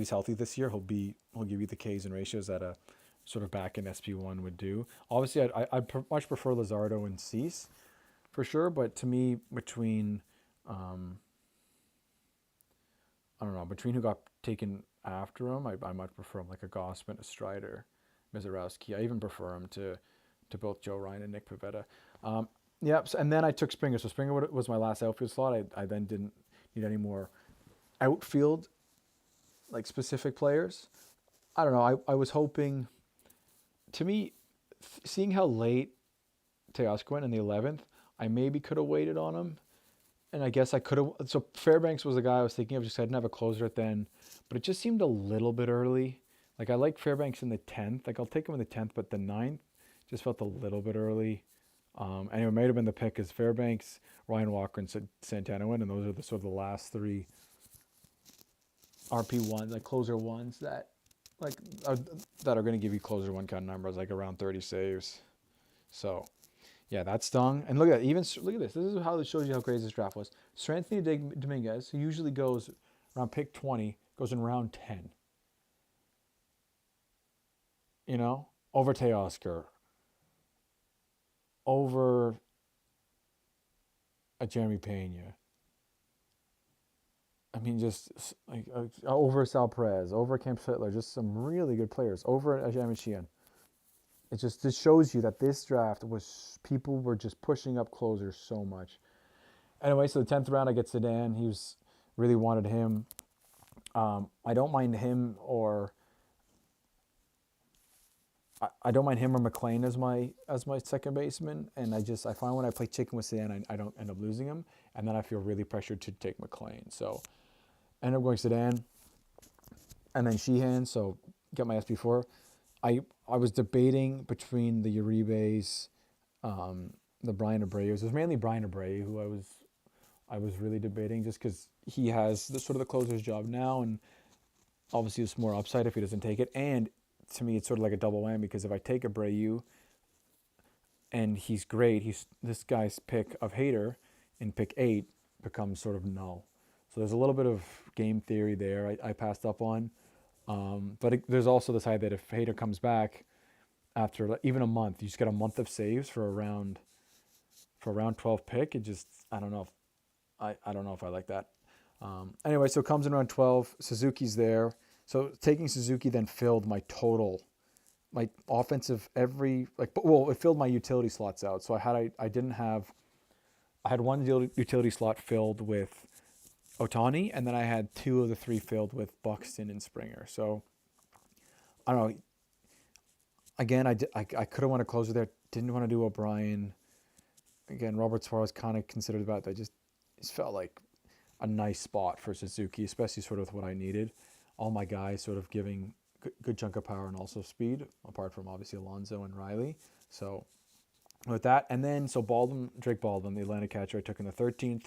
healthy this year, he'll give you the Ks and ratios that a sort of back in SP1 would do. Obviously, I'd much prefer Luzardo and Cease for sure, but to me, between who got taken after him, I much prefer him, like a Gossman, a Strider, Mizorowski. I even prefer him to both Joe Ryan and Nick Pivetta. And then I took Springer. So Springer was my last outfield slot. I then didn't need any more outfield like specific players. I don't know. I was hoping, to me, seeing how late Teoscar went in the 11th, I maybe could have waited on him. And I guess I could have. So Fairbanks was the guy I was thinking of, just I didn't have a closer at then. But it just seemed a little bit early. Like I like Fairbanks in the 10th. Like I'll take him in the 10th, but the 9th just felt a little bit early. And it might have been the pick because Fairbanks, Ryan Walker, and Santana went, and those are the sort of the last three RP1s, like closer ones that like that are going to give you closer one count numbers, like around 30 saves. So yeah, that stung. And look at that. Even look at this. This is how it shows you how crazy this draft was. Sir Anthony Dominguez, who usually goes around pick 20, goes in round 10. You know, over Teoscar, over a Jeremy Pena. I mean, just like over Sal Perez, over Kemp Fittler, just some really good players. Over Ajay Sheehan. It just shows you that this draft was, people were just pushing up closers so much. Anyway, so the 10th round, I get Zidane. He was really wanted him. I don't mind him or McLean as my second baseman, and I find when I play chicken with Zidane, I don't end up losing him, and then I feel really pressured to take McLean. So I end up going Zidane, and then Sheehan. So get my SP4. I was debating between the Uribes, the Brian Abreu. It was mainly Brian Abreu who I was really debating, just because he has the sort of the closer's job now, and obviously it's more upside if he doesn't take it. And to me, it's sort of like a double whammy, because if I take Abreu and he's great, this guy's pick of Hader in pick 8 becomes sort of null. So there's a little bit of game theory there I passed up on. But there's also the side that if Hader comes back after even a month, you just get a month of saves for a round 12 pick. It just, I don't know if I like that. Anyway, so it comes in round 12. Suzuki's there. So taking Suzuki then filled my offensive it filled my utility slots out. So I had one utility slot filled with Ohtani, and then I had 2 of the 3 filled with Buxton and Springer. So I don't know. Again, I could have won a closer there. Didn't want to do O'Brien. Again, Robert Suarez kind of considered that. I just felt like a nice spot for Suzuki, especially sort of with what I needed. All my guys sort of giving good chunk of power and also speed, apart from obviously Alonso and Riley. So with that, and then Drake Baldwin, the Atlanta catcher, I took in the 13th.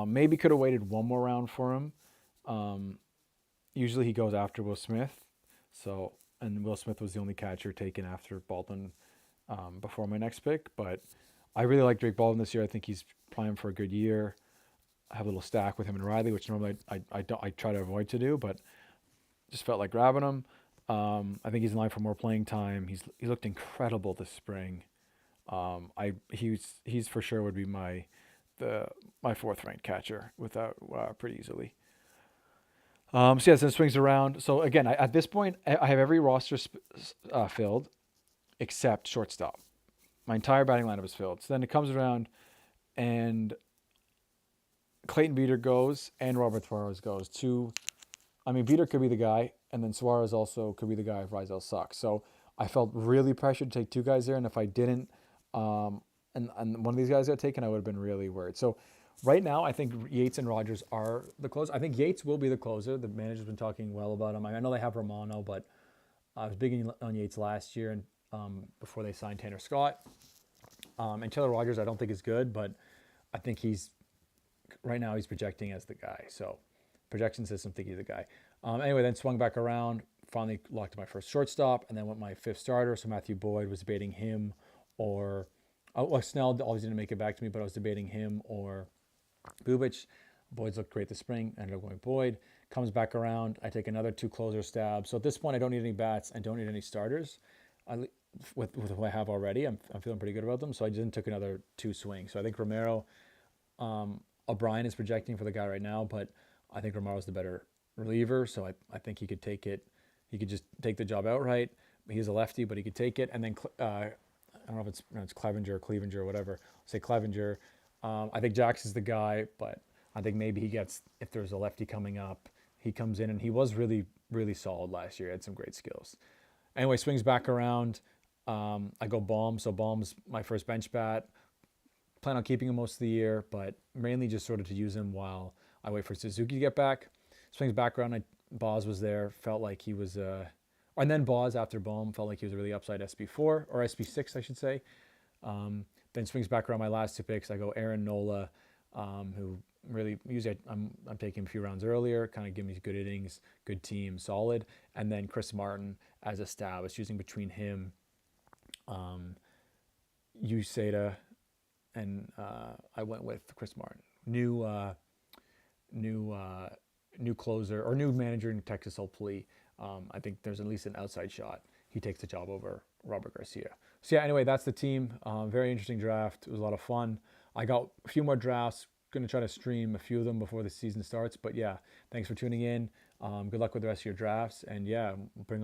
Maybe could have waited one more round for him. Usually he goes after Will Smith. So, and Will Smith was the only catcher taken after Baldwin before my next pick. But I really like Drake Baldwin this year. I think he's primed for a good year. I have a little stack with him and Riley, which normally I try to avoid to do, but just felt like grabbing him. I think he's in line for more playing time. He looked incredible this spring. He's for sure would be my 4th ranked catcher without pretty easily. So yeah, so it swings around. So again, at this point, I have every roster filled except shortstop. My entire batting lineup is filled. So then it comes around, and Clayton Beeter goes, and Robert Suarez goes. Beeter could be the guy, and then Suarez also could be the guy if Rizal sucks. So I felt really pressured to take 2 guys there, and if I didn't, and one of these guys got taken, I would have been really worried. So right now, I think Yates and Rogers are the closer. I think Yates will be the closer. The manager's been talking well about him. I know they have Romano, but I was big on Yates last year, and before they signed Tanner Scott. And Taylor Rogers, I don't think is good, but I think right now he's projecting as the guy. So projection system think he's the guy. Anyway, then swung back around, finally locked my first shortstop, and then went my 5th starter. So Matthew Boyd, was debating him or Snell obviously didn't make it back to me, but I was debating him or Bubic. Boyd's looked great this spring. Ended up going Boyd. Comes back around. I take another 2 closer stabs. So at this point, I don't need any bats. I don't need any starters. With what I have already, I'm feeling pretty good about them. So I just took another 2 swings. So I think Romero, O'Brien is projecting for the guy right now, but I think Romero's the better reliever. So I think he could take it. He could just take the job outright. He's a lefty, but he could take it. And then I don't know if it's Clevenger or whatever. I'll say Clevenger. I think Jackson's the guy, but I think maybe he gets, if there's a lefty coming up, he comes in, and he was really, really solid last year. He had some great skills. Anyway, swings back around. I go Baum. So Baum's my first bench bat. Plan on keeping him most of the year, but mainly just sort of to use him while I wait for Suzuki to get back. Swings back around. Boz was there. Felt like he was, and then Boz after Baum felt like he was a really upside SB4 or SB6, I should say. Then swings back around my last two picks. I go Aaron Nola, who really usually I'm taking him a few rounds earlier, kind of give me good innings, good team, solid. And then Chris Martin as a stab. I was choosing between him, Useda, and I went with Chris Martin. New closer or new manager in Texas, hopefully. I think there's at least an outside shot he takes the job over Robert Garcia. So yeah, anyway, that's the team. Very interesting draft. It was a lot of fun. I got a few more drafts. Going to try to stream a few of them before the season starts. But yeah, thanks for tuning in. Good luck with the rest of your drafts. And yeah, bring on